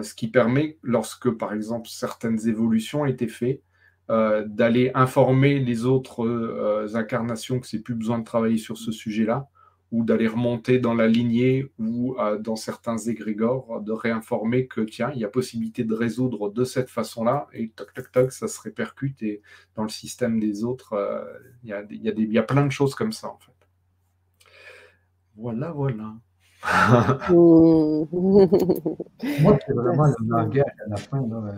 ce qui permet, lorsque par exemple certaines évolutions étaient faites, d'aller informer les autres incarnations que c'est plus besoin de travailler sur ce sujet-là, ou d'aller remonter dans la lignée ou dans certains égrégores, de réinformer que tiens, il y a possibilité de résoudre de cette façon-là, et toc, toc, toc, ça se répercute, et dans le système des autres, il y a plein de choses comme ça, en fait. Voilà, voilà. Moi, c'est vraiment le langage à la fin. Là,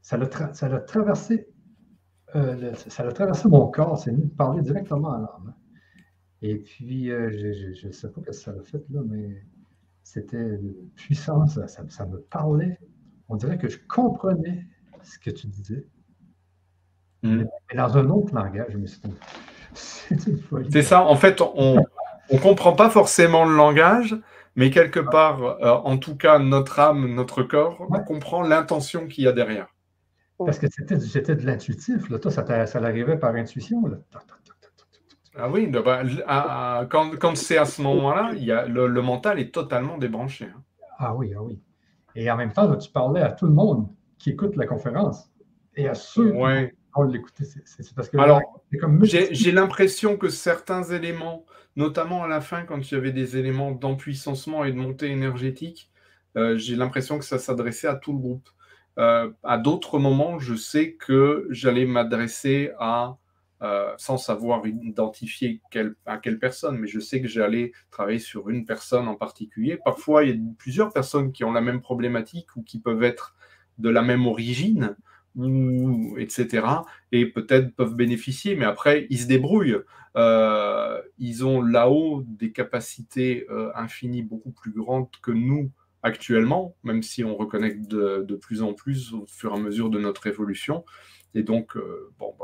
ça l'a traversé, ça a traversé mon corps, c'est venu de parler directement à l'âme. Et puis, je ne sais pas ce que ça a fait, là, mais c'était puissant, ça me parlait. On dirait que je comprenais ce que tu disais, mais dans un autre langage. Mais c'est une folie. C'est ça, en fait, on ne comprend pas forcément le langage, mais quelque part, en tout cas, notre âme, notre corps, comprend l'intention qu'il y a derrière. Parce que c'était de l'intuitif. Toi, ça l'arrivait par intuition. Là. Ah oui, quand c'est à ce moment-là, le mental est totalement débranché. Hein. Ah oui, ah oui. Et en même temps, là, tu parlais à tout le monde qui écoute la conférence et à ceux qui vont l'écouter. C'est parce que alors, c'est comme j'ai l'impression que certains éléments, notamment à la fin, quand il y avait des éléments d'empuissancement et de montée énergétique, j'ai l'impression que ça s'adressait à tout le groupe. À d'autres moments, je sais que j'allais m'adresser sans savoir identifier à quelle personne, mais je sais que j'allais travailler sur une personne en particulier. Parfois, il y a plusieurs personnes qui ont la même problématique ou qui peuvent être de la même origine, etc. Et peut-être peuvent bénéficier, mais après, ils se débrouillent. Ils ont là-haut des capacités infinies beaucoup plus grandes que nous actuellement, même si on reconnecte de plus en plus au fur et à mesure de notre évolution. Et donc,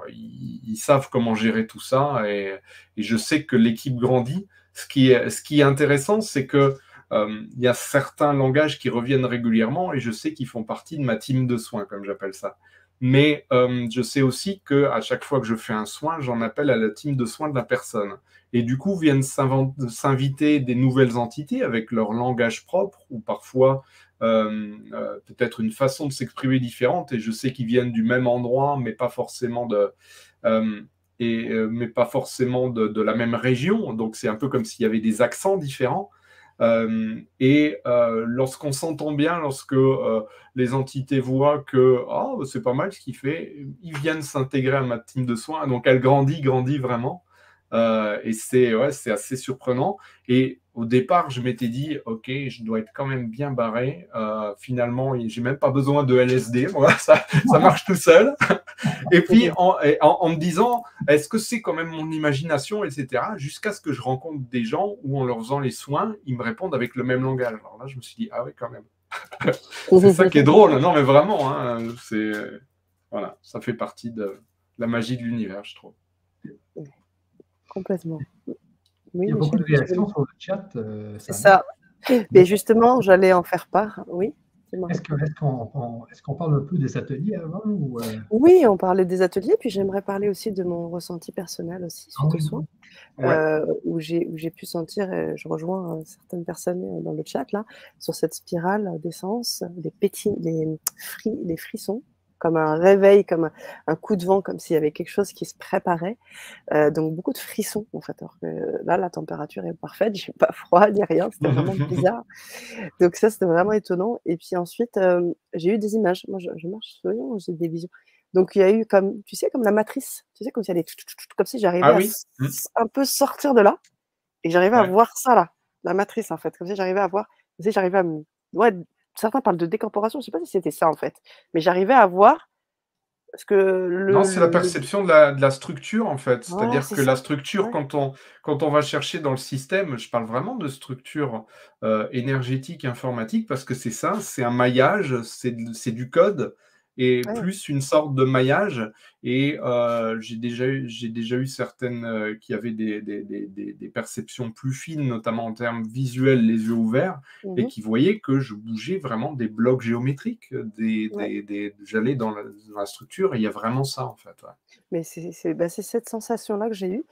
ils savent comment gérer tout ça. Et je sais que l'équipe grandit. Ce qui est intéressant, c'est que il y a certains langages qui reviennent régulièrement et je sais qu'ils font partie de ma team de soins, comme j'appelle ça. Mais je sais aussi qu'à chaque fois que je fais un soin, j'en appelle à la team de soins de la personne. Et du coup, viennent s'inviter des nouvelles entités avec leur langage propre ou parfois peut-être une façon de s'exprimer différente. Et je sais qu'ils viennent du même endroit, mais pas forcément mais pas forcément de la même région. Donc, c'est un peu comme s'il y avait des accents différents. Lorsqu'on s'entend bien, lorsque les entités voient que c'est pas mal ce qu'il fait, ils viennent s'intégrer à ma team de soins, donc elle grandit vraiment, et c'est assez surprenant. Et au départ, je m'étais dit, ok, je dois être quand même bien barré. Finalement, j'ai même pas besoin de LSD, voilà, ça marche tout seul. Et puis, en me disant, est-ce que c'est quand même mon imagination, etc., jusqu'à ce que je rencontre des gens où, en leur faisant les soins, ils me répondent avec le même langage. Alors là, je me suis dit, ah oui, quand même. C'est ça qui est drôle. Non, mais vraiment, hein, voilà, ça fait partie de la magie de l'univers, je trouve. Complètement. Oui, il y a beaucoup de réactions sur le chat. C'est ça. Mais justement, j'allais en faire part. Oui. Est-ce qu'on parle un peu des ateliers avant ou Oui, on parlait des ateliers, puis j'aimerais parler aussi de mon ressenti personnel aussi suite aux soins, où j'ai pu sentir, et je rejoins certaines personnes dans le chat là, sur cette spirale d'essence, les frissons, comme un réveil, comme un coup de vent, comme s'il y avait quelque chose qui se préparait. Donc beaucoup de frissons, en fait, alors que là, la température est parfaite, j'ai pas froid ni rien, c'était vraiment bizarre. Donc ça, c'était vraiment étonnant et puis ensuite, j'ai eu des images. Moi, je marche souvent, j'ai des visions. Donc il y a eu comme, tu sais, comme la matrice, tu sais, comme s'il y a des comme si j'arrivais Ah à oui? un peu sortir de là et j'arrivais à Ouais. voir ça là, la matrice, en fait, comme si j'arrivais à voir, comme si j'arrivais à me ouais, certains parlent de décorporation, je sais pas si c'était ça, en fait, mais j'arrivais à voir parce que Non, c'est la le perception de la structure, en fait. voilà, C'est-à-dire c'est que la ça. structure, Ouais, quand on va chercher dans le système, je parle vraiment de structure énergétique, informatique, parce que c'est ça, c'est un maillage, c'est du code, et ouais. plus une sorte de maillage. Et j'ai déjà eu certaines qui avaient des perceptions plus fines, notamment en termes visuels, les yeux ouverts, et Mmh. qui voyaient que je bougeais vraiment des blocs géométriques. Ouais. J'allais dans la structure et il y a vraiment ça, en fait. Ouais. Mais c'est cette sensation-là que j'ai eue.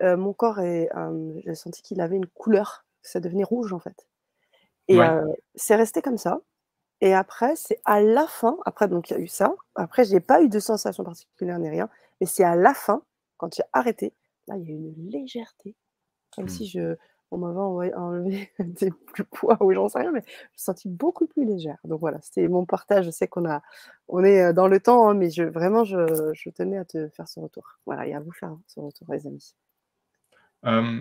Mon corps j'ai senti qu'il avait une couleur, ça devenait rouge, en fait et Oui. c'est resté comme ça et après, c'est à la fin, après donc il y a eu ça, après j'ai pas eu de sensation particulière ni rien, mais c'est à la fin, quand j'ai arrêté, là, il y a eu une légèreté, comme Mm. si on m'avait enlevé du poids ou j'en sais rien, mais je me suis sentie beaucoup plus légère. Donc voilà, c'était mon partage. Je sais on est, dans le temps, hein, mais vraiment je tenais à te faire ce retour. Voilà et à vous faire, hein, ce retour les amis.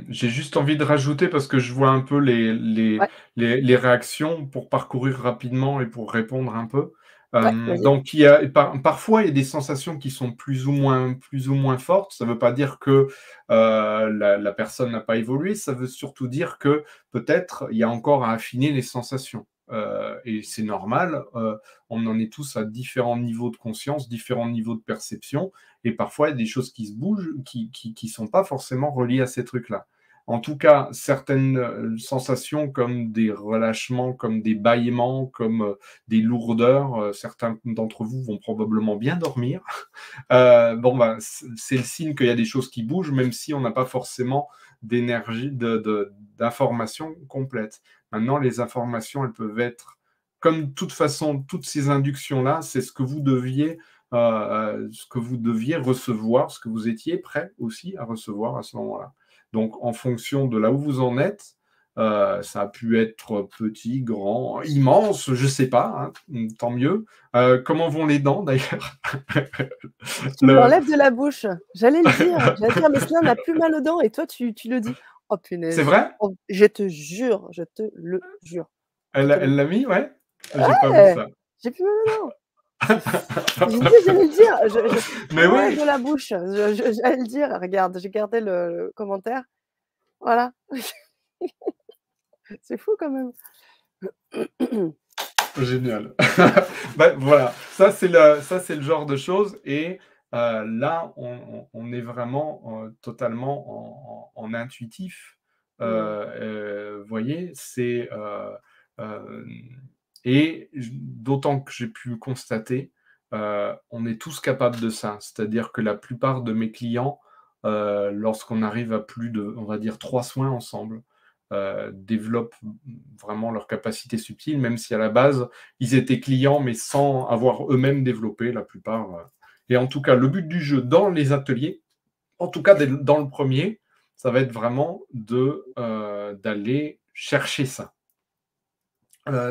J'ai juste envie de rajouter, parce que je vois un peu Ouais, les réactions pour parcourir rapidement et pour répondre un peu. ouais, vas-y. Donc, parfois, il y a des sensations qui sont plus ou moins fortes. Ça ne veut pas dire que la personne n'a pas évolué. Ça veut surtout dire que peut-être il y a encore à affiner les sensations. Et c'est normal. On en est tous à différents niveaux de conscience, différents niveaux de perception. Et parfois, il y a des choses qui se bougent, qui sont pas forcément reliées à ces trucs-là. En tout cas, certaines sensations comme des relâchements, comme des bâillements, comme des lourdeurs, certains d'entre vous vont probablement bien dormir. Bon, ben, c'est le signe qu'il y a des choses qui bougent, même si on n'a pas forcément d'énergie, d'informations complètes. Maintenant, les informations, elles peuvent être, comme de toute façon, toutes ces inductions-là, c'est ce que vous deviez recevoir, ce que vous étiez prêt aussi à recevoir à ce moment-là. Donc, en fonction de là où vous en êtes, ça a pu être petit, grand, immense, je ne sais pas, hein, tant mieux. Comment vont les dents d'ailleurs? Tu me le... l'enlèves de la bouche. J'allais dire: «Mais Céline n'a plus mal aux dents» et toi tu le dis. Oh C'est punaise. vrai? Oh, je te jure, je te le jure. Je te le Elle jure. l'a mis, ouais? J'ai pas vu Ouais! ça. J'ai plus mal aux dents. C'est fou. J'ai dit: «J'allais le dire». Tu me Mais l'enlèves oui, de la bouche. J'allais le dire. Regarde, j'ai gardé le commentaire. Voilà. C'est fou quand même. génial. Bah, voilà, ça c'est le genre de choses. Et là, on est vraiment totalement en intuitif. Mmh. Voyez, euh, et d'autant que j'ai pu constater, on est tous capables de ça. C'est-à-dire que la plupart de mes clients, lorsqu'on arrive à plus de, on va dire, 3 soins ensemble, développent vraiment leur capacité subtile, même si à la base, ils étaient clients, mais sans avoir eux-mêmes développé la plupart. Et en tout cas, le but du jeu dans les ateliers, en tout cas dans le premier, ça va être vraiment d'aller chercher ça.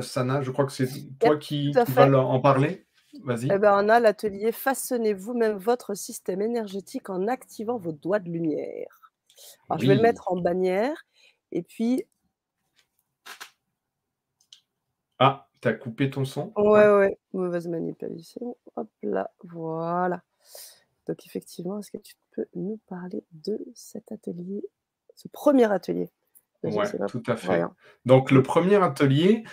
Sana, je crois que c'est Yep, toi tout à qui vas fait. en parler. Eh Vas-y. ben, on a l'atelier «Façonnez vous-même votre système énergétique en activant vos doigts de lumière». Alors je vais le Oui. mettre en bannière et puis Ah, t'as coupé ton son? Ouais. ouais, mauvaise manipulation. Hop là, voilà. Donc effectivement, est-ce que tu peux nous parler de cet atelier, ce premier atelier? Déjà, Ouais, c'est pas tout à pour fait. rien. Donc Mmh. le premier atelier,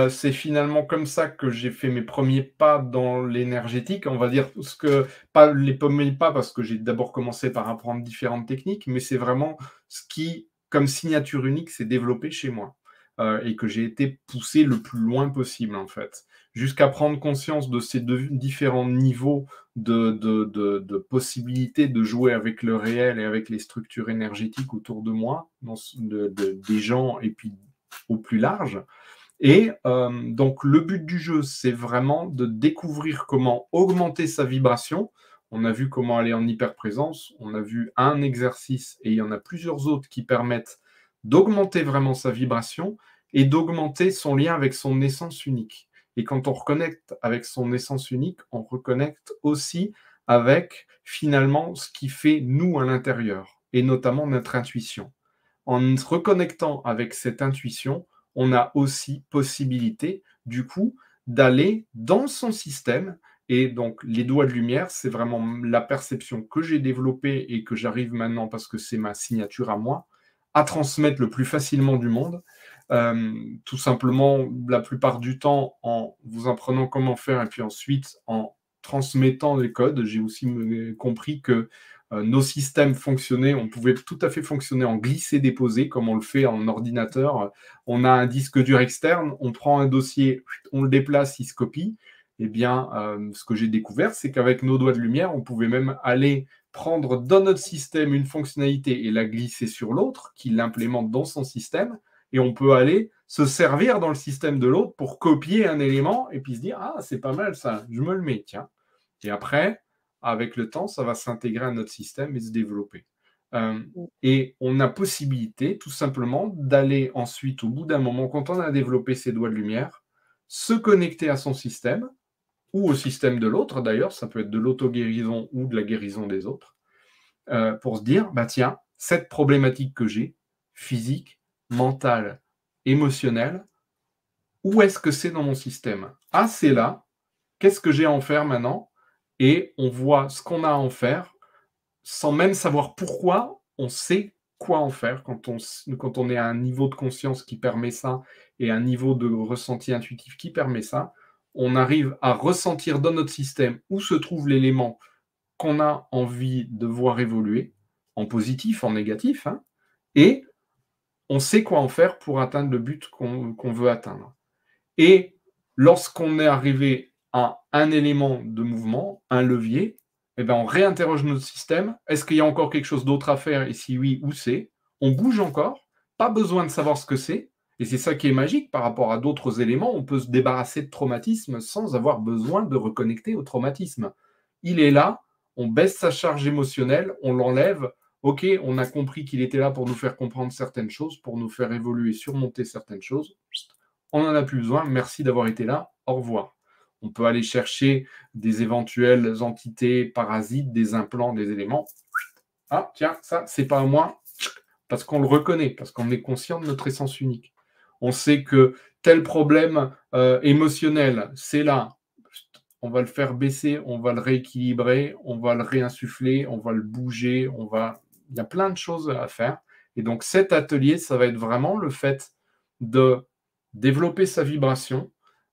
c'est finalement comme ça que j'ai fait mes premiers pas dans l'énergétique. On va dire ce que pas les premiers pas, parce que j'ai d'abord commencé par apprendre différentes techniques, mais c'est vraiment ce qui, comme signature unique, s'est développé chez moi, et que j'ai été poussé le plus loin possible, en fait. Jusqu'à prendre conscience de ces différents niveaux de possibilité de jouer avec le réel et avec les structures énergétiques autour de moi, des gens et puis au plus large. Et donc, le but du jeu, c'est vraiment de découvrir comment augmenter sa vibration. On a vu comment aller en hyperprésence, on a vu un exercice et il y en a plusieurs autres qui permettent d'augmenter vraiment sa vibration et d'augmenter son lien avec son essence unique. Et quand on reconnecte avec son essence unique, on reconnecte aussi avec finalement ce qui fait nous à l'intérieur, et notamment notre intuition. En se reconnectant avec cette intuition, on a aussi possibilité, du coup, d'aller dans son système. Et donc, les doigts de lumière, c'est vraiment la perception que j'ai développée et que j'arrive maintenant, parce que c'est ma signature à moi, à transmettre le plus facilement du monde. Tout simplement, la plupart du temps, en vous apprenant comment faire et puis ensuite en transmettant les codes. J'ai aussi compris que nos systèmes fonctionnaient, on pouvait tout à fait fonctionner en glisser-déposer, comme on le fait en ordinateur. On a un disque dur externe, on prend un dossier, on le déplace, il se copie. Eh bien, ce que j'ai découvert, c'est qu'avec nos doigts de lumière, on pouvait même aller prendre dans notre système une fonctionnalité et la glisser sur l'autre, qui l'implémente dans son système, et on peut aller se servir dans le système de l'autre pour copier un élément et puis se dire « Ah, c'est pas mal ça, je me le mets, tiens ». Et après, avec le temps, ça va s'intégrer à notre système et se développer. Et on a possibilité, tout simplement, d'aller ensuite, au bout d'un moment, quand on a développé ses doigts de lumière, se connecter à son système, ou au système de l'autre, d'ailleurs, ça peut être de l'auto-guérison ou de la guérison des autres, pour se dire, bah tiens, cette problématique que j'ai, physique, mentale, émotionnelle, où est-ce que c'est dans mon système? Ah, c'est là, qu'est-ce que j'ai à en faire maintenant? Et on voit ce qu'on a à en faire, sans même savoir pourquoi, on sait quoi en faire quand on est à un niveau de conscience qui permet ça, et un niveau de ressenti intuitif qui permet ça. On arrive à ressentir dans notre système où se trouve l'élément qu'on a envie de voir évoluer, en positif, en négatif, hein, et on sait quoi en faire pour atteindre le but qu'on veut atteindre. Et lorsqu'on est arrivé à un élément de mouvement, un levier, eh ben on réinterroge notre système. Est-ce qu'il y a encore quelque chose d'autre à faire? Et si oui, où c'est? On bouge encore, pas besoin de savoir ce que c'est. Et c'est ça qui est magique par rapport à d'autres éléments. On peut se débarrasser de traumatisme sans avoir besoin de reconnecter au traumatisme. Il est là, on baisse sa charge émotionnelle, on l'enlève. Ok, on a compris qu'il était là pour nous faire comprendre certaines choses, pour nous faire évoluer, surmonter certaines choses. On n'en a plus besoin, merci d'avoir été là, au revoir. On peut aller chercher des éventuelles entités parasites, des implants, des éléments. Ah, tiens, ça, c'est pas à moi, parce qu'on le reconnaît, parce qu'on est conscient de notre essence unique. On sait que tel problème émotionnel, c'est là. On va le faire baisser, on va le rééquilibrer, on va le réinsuffler, on va le bouger, il y a plein de choses à faire. Et donc, cet atelier, ça va être vraiment le fait de développer sa vibration,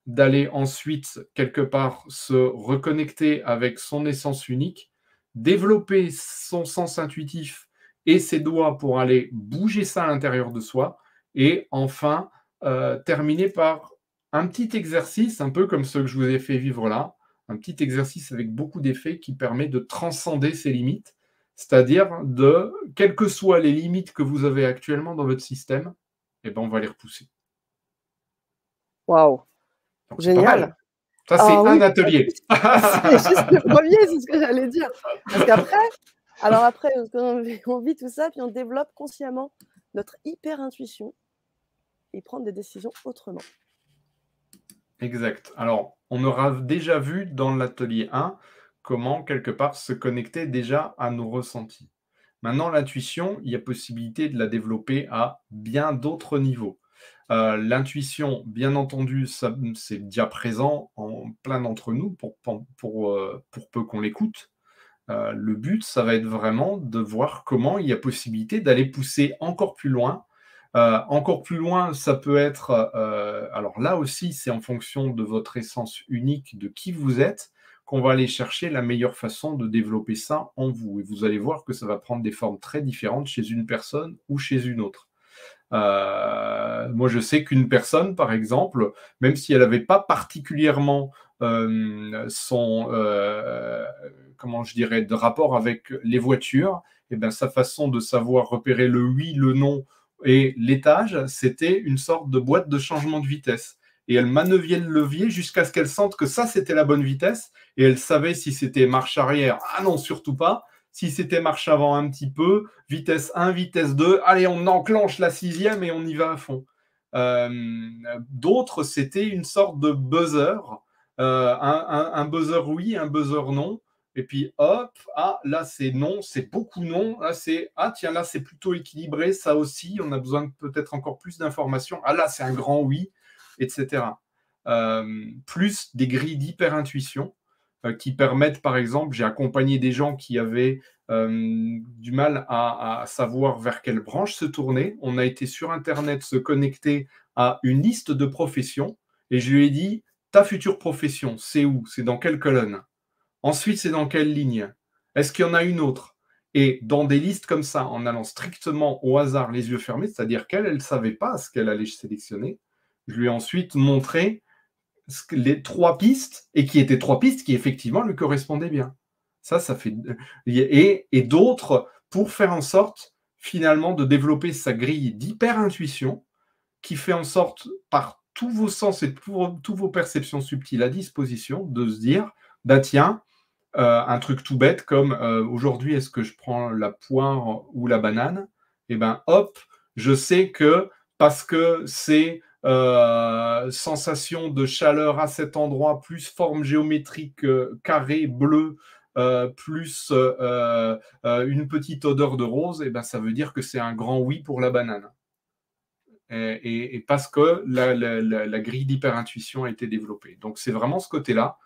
d'aller ensuite, quelque part, se reconnecter avec son essence unique, développer son sens intuitif et ses doigts pour aller bouger ça à l'intérieur de soi, et enfin, terminer par un petit exercice, un peu comme ce que je vous ai fait vivre là, un petit exercice avec beaucoup d'effets qui permet de transcender ses limites, c'est-à-dire de, quelles que soient les limites que vous avez actuellement dans votre système, eh ben on va les repousser. Waouh, génial. Ça, c'est un atelier. C'est juste le premier, c'est ce que j'allais dire. Parce qu'après, on vit tout ça, puis on développe consciemment notre hyper-intuition et prendre des décisions autrement. Exact. Alors, on aura déjà vu dans l'atelier 1 comment, quelque part, se connecter déjà à nos ressentis. Maintenant, l'intuition, il y a possibilité de la développer à bien d'autres niveaux. L'intuition, bien entendu, c'est déjà présent en plein d'entre nous pour peu qu'on l'écoute. Le but, ça va être vraiment de voir comment il y a possibilité d'aller pousser encore plus loin. Encore plus loin, ça peut être... alors là aussi, c'est en fonction de votre essence unique, de qui vous êtes, qu'on va aller chercher la meilleure façon de développer ça en vous. Et vous allez voir que ça va prendre des formes très différentes chez une personne ou chez une autre. Moi, je sais qu'une personne, par exemple, même si elle n'avait pas particulièrement comment je dirais, de rapport avec les voitures, et ben, sa façon de savoir repérer le oui, le non et l'étage, c'était une sorte de boîte de changement de vitesse. et elle manœuvrait le levier jusqu'à ce qu'elle sente que ça, c'était la bonne vitesse, et elle savait si c'était marche arrière, ah non, surtout pas, si c'était marche avant un petit peu, vitesse 1, vitesse 2, allez, on enclenche la 6e et on y va à fond. D'autres, c'était une sorte de buzzer, un buzzer oui, un buzzer non, et puis hop, ah là c'est non, c'est beaucoup non, là c'est ah tiens là c'est plutôt équilibré, ça aussi, on a besoin de peut-être encore plus d'informations, ah là c'est un grand oui, etc. Plus des grilles d'hyper-intuition qui permettent, par exemple, j'ai accompagné des gens qui avaient du mal à savoir vers quelle branche se tourner. On a été sur Internet se connecter à une liste de professions et je lui ai dit, ta future profession, c'est où? C'est dans quelle colonne? Ensuite, c'est dans quelle ligne? Est-ce qu'il y en a une autre? Et dans des listes comme ça, en allant strictement au hasard, les yeux fermés, c'est-à-dire qu'elle ne savait pas ce qu'elle allait sélectionner, je lui ai ensuite montré les 3 pistes, et qui étaient 3 pistes qui effectivement lui correspondaient bien. Ça fait... Et d'autres pour faire en sorte finalement de développer sa grille d'hyper-intuition qui fait en sorte, par tous vos sens et toutes vos perceptions subtiles à disposition, de se dire, bah tiens, un truc tout bête comme aujourd'hui, est-ce que je prends la poire ou la banane? Et ben hop, je sais que parce que c'est sensation de chaleur à cet endroit, plus forme géométrique carré, bleu, plus une petite odeur de rose, et ben ça veut dire que c'est un grand oui pour la banane. Et parce que la grille d'hyper-intuition a été développée. Donc c'est vraiment ce côté-là.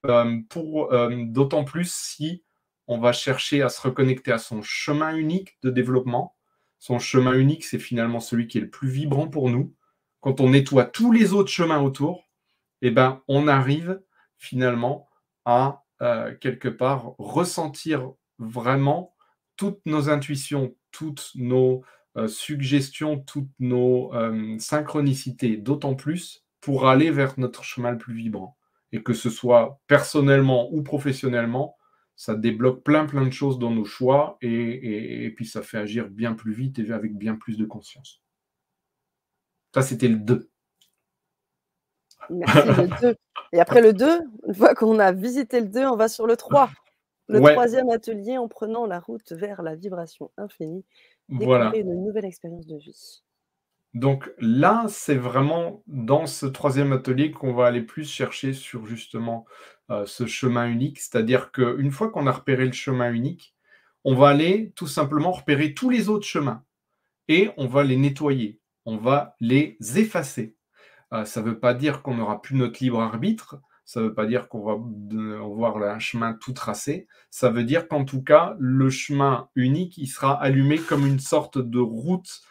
D'autant plus si on va chercher à se reconnecter à son chemin unique de développement. Son chemin unique, c'est finalement celui qui est le plus vibrant pour nous. Quand on nettoie tous les autres chemins autour, eh ben, on arrive finalement à quelque part ressentir vraiment toutes nos intuitions, toutes nos suggestions, toutes nos synchronicités, d'autant plus pour aller vers notre chemin le plus vibrant. Et que ce soit personnellement ou professionnellement, ça débloque plein de choses dans nos choix et puis ça fait agir bien plus vite et avec bien plus de conscience. Ça, c'était le 2. Merci, le 2. Et après le 2, une fois qu'on a visité le 2, on va sur le 3. Le troisième atelier en prenant la route vers la vibration infinie. Découvrir une nouvelle expérience de vie. Donc là, c'est vraiment dans ce troisième atelier qu'on va aller plus chercher sur justement ce chemin unique. C'est-à-dire qu'une fois qu'on a repéré le chemin unique, on va aller tout simplement repérer tous les autres chemins et on va les nettoyer, on va les effacer. Ça ne veut pas dire qu'on n'aura plus notre libre arbitre, ça ne veut pas dire qu'on va voir un chemin tout tracé, ça veut dire qu'en tout cas, le chemin unique, il sera allumé comme une sorte de route,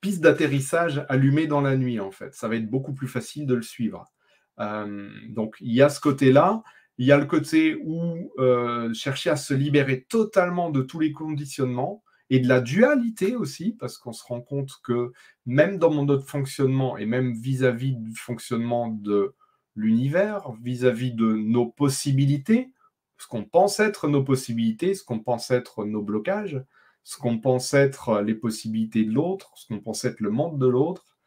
piste d'atterrissage allumée dans la nuit, en fait. Ça va être beaucoup plus facile de le suivre. Donc, il y a ce côté-là. Il y a le côté où chercher à se libérer totalement de tous les conditionnements et de la dualité aussi, parce qu'on se rend compte que même dans notre fonctionnement et même vis-à-vis du fonctionnement de l'univers, vis-à-vis de nos possibilités, ce qu'on pense être nos possibilités, ce qu'on pense être nos blocages, ce qu'on pense être les possibilités de l'autre, ce qu'on pense être le monde de l'autre,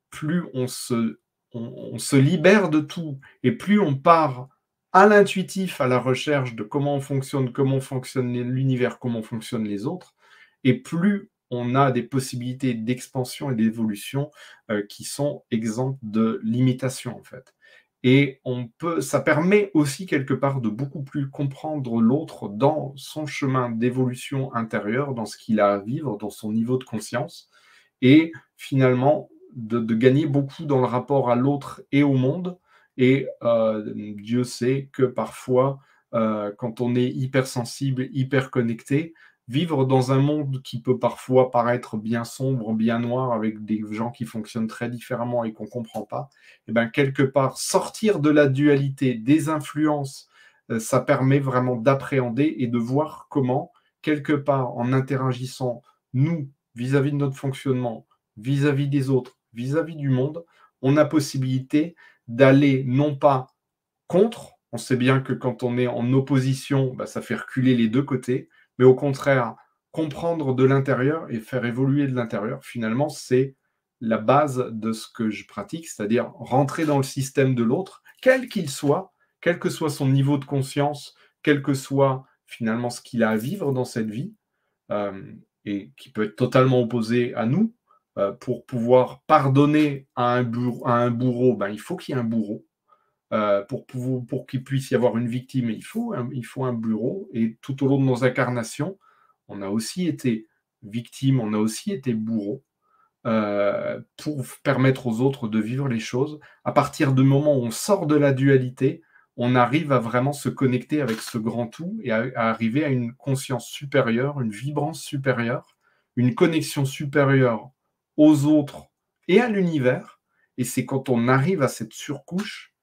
plus on se libère de tout et plus on part à l'intuitif, à la recherche de comment fonctionne l'univers, comment fonctionnent les autres, et plus on a des possibilités d'expansion et d'évolution qui sont exemptes de limitation, en fait. Et ça permet aussi quelque part de beaucoup plus comprendre l'autre dans son chemin d'évolution intérieure, dans ce qu'il a à vivre, dans son niveau de conscience, et finalement de gagner beaucoup dans le rapport à l'autre et au monde. Et Dieu sait que parfois, quand on est hypersensible, hyper connecté, vivre dans un monde qui peut parfois paraître bien sombre, bien noir, avec des gens qui fonctionnent très différemment et qu'on ne comprend pas, et bien quelque part, sortir de la dualité, des influences, ça permet vraiment d'appréhender et de voir comment, quelque part, en interagissant, nous, vis-à-vis de notre fonctionnement, vis-à-vis des autres, vis-à-vis du monde, on a possibilité d'aller non pas contre, on sait bien que quand on est en opposition, ça fait reculer les deux côtés, mais au contraire, comprendre de l'intérieur et faire évoluer de l'intérieur, finalement, c'est la base de ce que je pratique, c'est-à-dire rentrer dans le système de l'autre, quel qu'il soit, quel que soit son niveau de conscience, quel que soit finalement ce qu'il a à vivre dans cette vie, et qui peut être totalement opposé à nous. Pour pouvoir pardonner à un bourreau, ben, il faut qu'il y ait un bourreau. Pour qu'il puisse y avoir une victime, il faut un bourreau. Et tout au long de nos incarnations, on a aussi été victime, on a aussi été bourreau, pour permettre aux autres de vivre les choses. À partir du moment où on sort de la dualité, on arrive à vraiment se connecter avec ce grand tout et à arriver à une conscience supérieure, une vibrance supérieure, une connexion supérieure aux autres et à l'univers. Et c'est quand on arrive à cette surcouche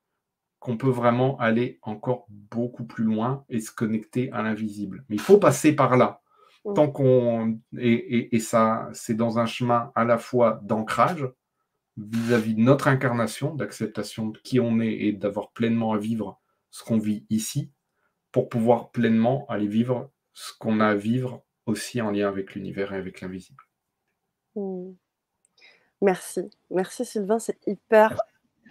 qu'on peut vraiment aller encore beaucoup plus loin et se connecter à l'invisible. Mais il faut passer par là. Tant qu'on et ça, c'est dans un chemin à la fois d'ancrage vis-à-vis de notre incarnation, d'acceptation de qui on est et d'avoir pleinement à vivre ce qu'on vit ici, pour pouvoir pleinement aller vivre ce qu'on a à vivre aussi en lien avec l'univers et avec l'invisible. Merci. Merci Sylvain, c'est hyper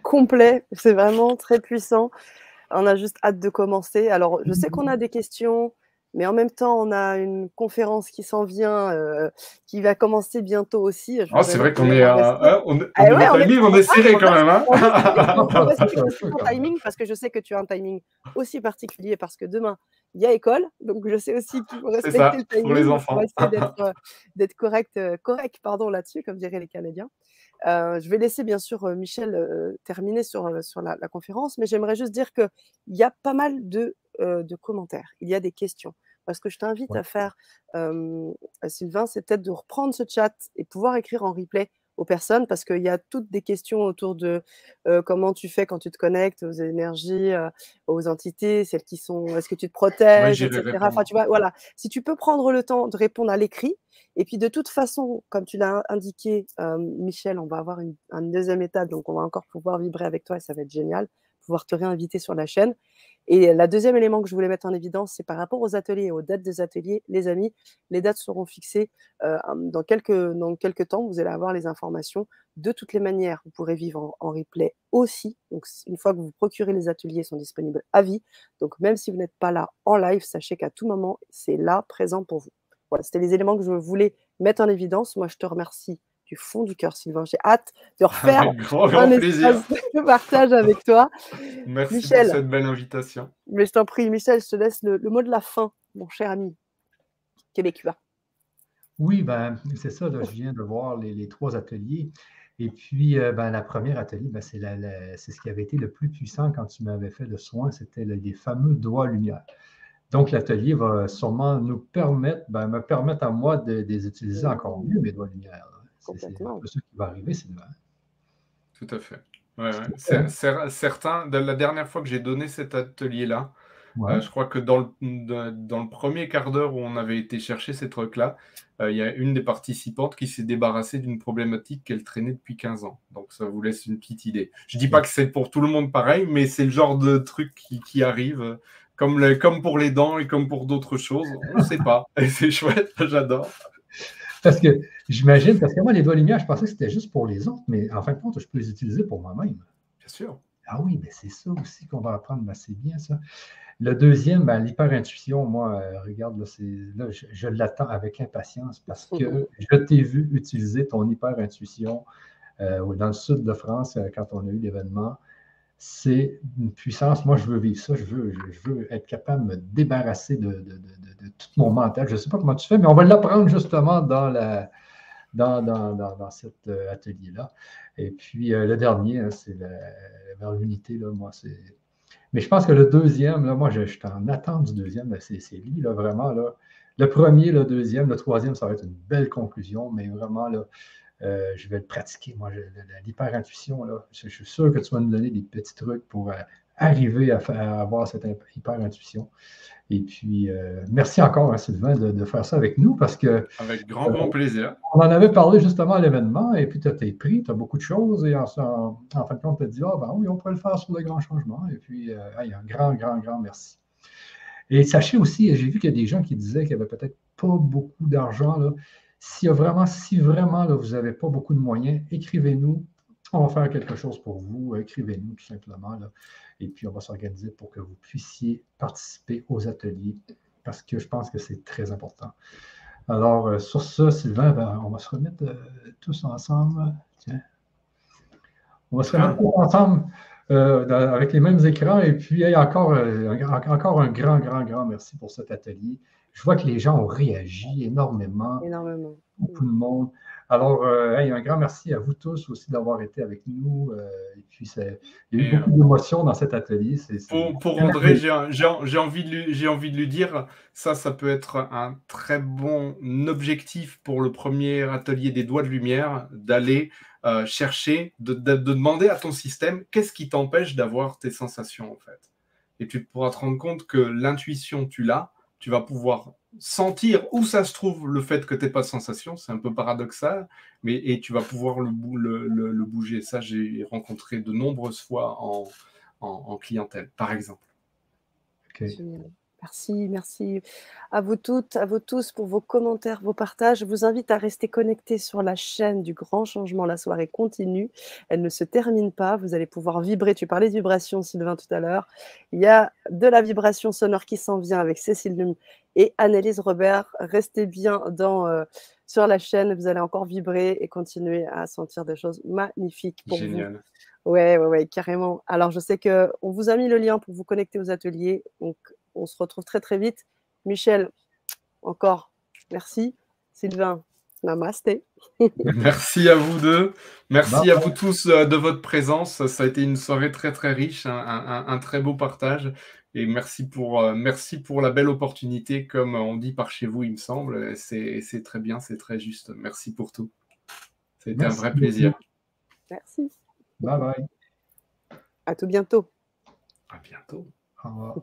complet, c'est vraiment très puissant. On a juste hâte de commencer. Alors, je sais qu'on a des questions, mais en même temps, on a une conférence qui s'en vient, qui va commencer bientôt aussi. C'est vrai qu'on est on est serré quand même. Hein. On respecte aussi ton timing, parce que je sais que tu as un timing aussi particulier, parce que demain, il y a école. Donc, je sais aussi qu'il faut respecter le timing. Pour les enfants. On va essayer d'être correct là-dessus, comme diraient les Canadiens. Je vais laisser bien sûr Michel terminer sur la conférence, mais j'aimerais juste dire qu'il y a pas mal de commentaires, il y a des questions. Ce que je t'invite à faire, Sylvain, c'est peut-être de reprendre ce chat et pouvoir écrire en replay aux personnes, parce qu'il y a toutes des questions autour de comment tu fais quand tu te connectes aux énergies, aux entités, celles qui sont, est-ce que tu te protèges, etc. Enfin, tu vois, voilà. Si tu peux prendre le temps de répondre à l'écrit, et puis de toute façon, comme tu l'as indiqué, Michel, on va avoir une deuxième étape, donc on va encore pouvoir vibrer avec toi et ça va être génial, pouvoir te réinviter sur la chaîne. Et le deuxième élément que je voulais mettre en évidence, c'est par rapport aux ateliers et aux dates des ateliers. Les amis, les dates seront fixées dans quelques temps. Vous allez avoir les informations. De toutes les manières, vous pourrez vivre en replay aussi. Donc, une fois que vous procurez les ateliers, ils sont disponibles à vie. Donc, même si vous n'êtes pas là en live, sachez qu'à tout moment, c'est là, présent pour vous. Voilà, c'était les éléments que je voulais mettre en évidence. Moi, je te remercie du fond du cœur, Sylvain. J'ai hâte de refaire un plaisir de partage avec toi. Merci Michel, pour cette belle invitation. Mais je t'en prie, Michel, je te laisse le mot de la fin, mon cher ami québécois. Oui, ben, c'est ça, là, je viens de voir les 3 ateliers. Et puis, la première atelier, c'est ce qui avait été le plus puissant quand tu m'avais fait le soin, c'était les fameux doigts lumière. Donc, l'atelier va sûrement nous permettre, me permettre à moi de les utiliser encore mieux, mes doigts lumière. C'est un peu ça qui va arriver, Sylvain. Tout à fait. Certains, la dernière fois que j'ai donné cet atelier-là, je crois que dans le premier quart d'heure où on avait été chercher ces trucs-là, il y a une des participantes qui s'est débarrassée d'une problématique qu'elle traînait depuis 15 ans. Donc, ça vous laisse une petite idée. Je ne dis pas que c'est pour tout le monde pareil, mais c'est le genre de truc qui arrive, comme pour les dents et comme pour d'autres choses. On ne sait pas. Et c'est chouette, j'adore. Parce que j'imagine, parce que moi, les doigts lumière, je pensais que c'était juste pour les autres, mais en fin de compte, je peux les utiliser pour moi-même. Bien sûr. Ah oui, mais c'est ça aussi qu'on va apprendre. C'est bien ça. Le deuxième, l'hyper-intuition, moi, regarde, là, je l'attends avec impatience parce que je t'ai vu utiliser ton hyper-intuition dans le sud de France quand on a eu l'événement. C'est une puissance. Moi, je veux vivre ça. Je veux être capable de me débarrasser de tout mon mental. Je ne sais pas comment tu fais, mais on va l'apprendre justement dans cet atelier-là. Et puis, le dernier, c'est vers l'unité. Moi, c'est... Mais je pense que le deuxième, là, moi, je suis en attente du deuxième. C'est lui, là, vraiment. Là. Le premier, le deuxième, le troisième, ça va être une belle conclusion, mais vraiment, là, je vais le pratiquer. Moi, l'hyper-intuition, là, je suis sûr que tu vas nous donner des petits trucs pour arriver à avoir cette hyper-intuition. Et puis, merci encore, Sylvain, de faire ça avec nous parce que... Avec grand plaisir. On en avait parlé justement à l'événement et puis tu as tes prix, tu as beaucoup de choses et en fin de compte, tu as dit, oui, on pourrait le faire sur le grand changement. Et puis, un grand merci. Et sachez aussi, j'ai vu qu'il y a des gens qui disaient qu'il n'y avait peut-être pas beaucoup d'argent, là. Si vraiment là, vous n'avez pas beaucoup de moyens, écrivez-nous. On va faire quelque chose pour vous. Écrivez-nous tout simplement. Là. Et puis, on va s'organiser pour que vous puissiez participer aux ateliers parce que je pense que c'est très important. Alors, sur ça, Sylvain, on va se remettre tous ensemble. Tiens. On va se remettre tous ensemble avec les mêmes écrans. Et puis, encore un grand merci pour cet atelier. Je vois que les gens ont réagi énormément. Énormément. Beaucoup de monde. Alors, un grand merci à vous tous aussi d'avoir été avec nous. Et puis, il y a eu beaucoup d'émotions dans cet atelier. Pour André, j'ai envie de lui dire, ça peut être un très bon objectif pour le premier atelier des doigts de lumière, d'aller chercher, de demander à ton système qu'est-ce qui t'empêche d'avoir tes sensations en fait. Et tu pourras te rendre compte que l'intuition, tu l'as, tu vas pouvoir sentir où ça se trouve le fait que tu n'aies pas de sensation, c'est un peu paradoxal, et tu vas pouvoir le bouger. Ça, j'ai rencontré de nombreuses fois en clientèle, par exemple. Okay. Génial. Merci à vous toutes, à vous tous pour vos commentaires, vos partages. Je vous invite à rester connectés sur la chaîne du Grand Changement. La soirée continue, elle ne se termine pas. Vous allez pouvoir vibrer. Tu parlais de vibration, Sylvain, tout à l'heure. Il y a de la vibration sonore qui s'en vient avec Cécile Lum et Annelise Robert. Restez bien sur la chaîne. Vous allez encore vibrer et continuer à sentir des choses magnifiques pour Génial. vous. Ouais, carrément. Alors, je sais qu'on vous a mis le lien pour vous connecter aux ateliers. Donc, on se retrouve très, très vite. Michel, encore, merci. Sylvain, namasté. Merci à vous deux. Merci à vous tous de votre présence. Ça a été une soirée très, très riche, un très beau partage. Et merci pour la belle opportunité, comme on dit par chez vous, il me semble. C'est très bien, c'est très juste. Merci pour tout. Ça a été un vrai plaisir. Merci. Bye bye. À tout bientôt. À bientôt. Au revoir.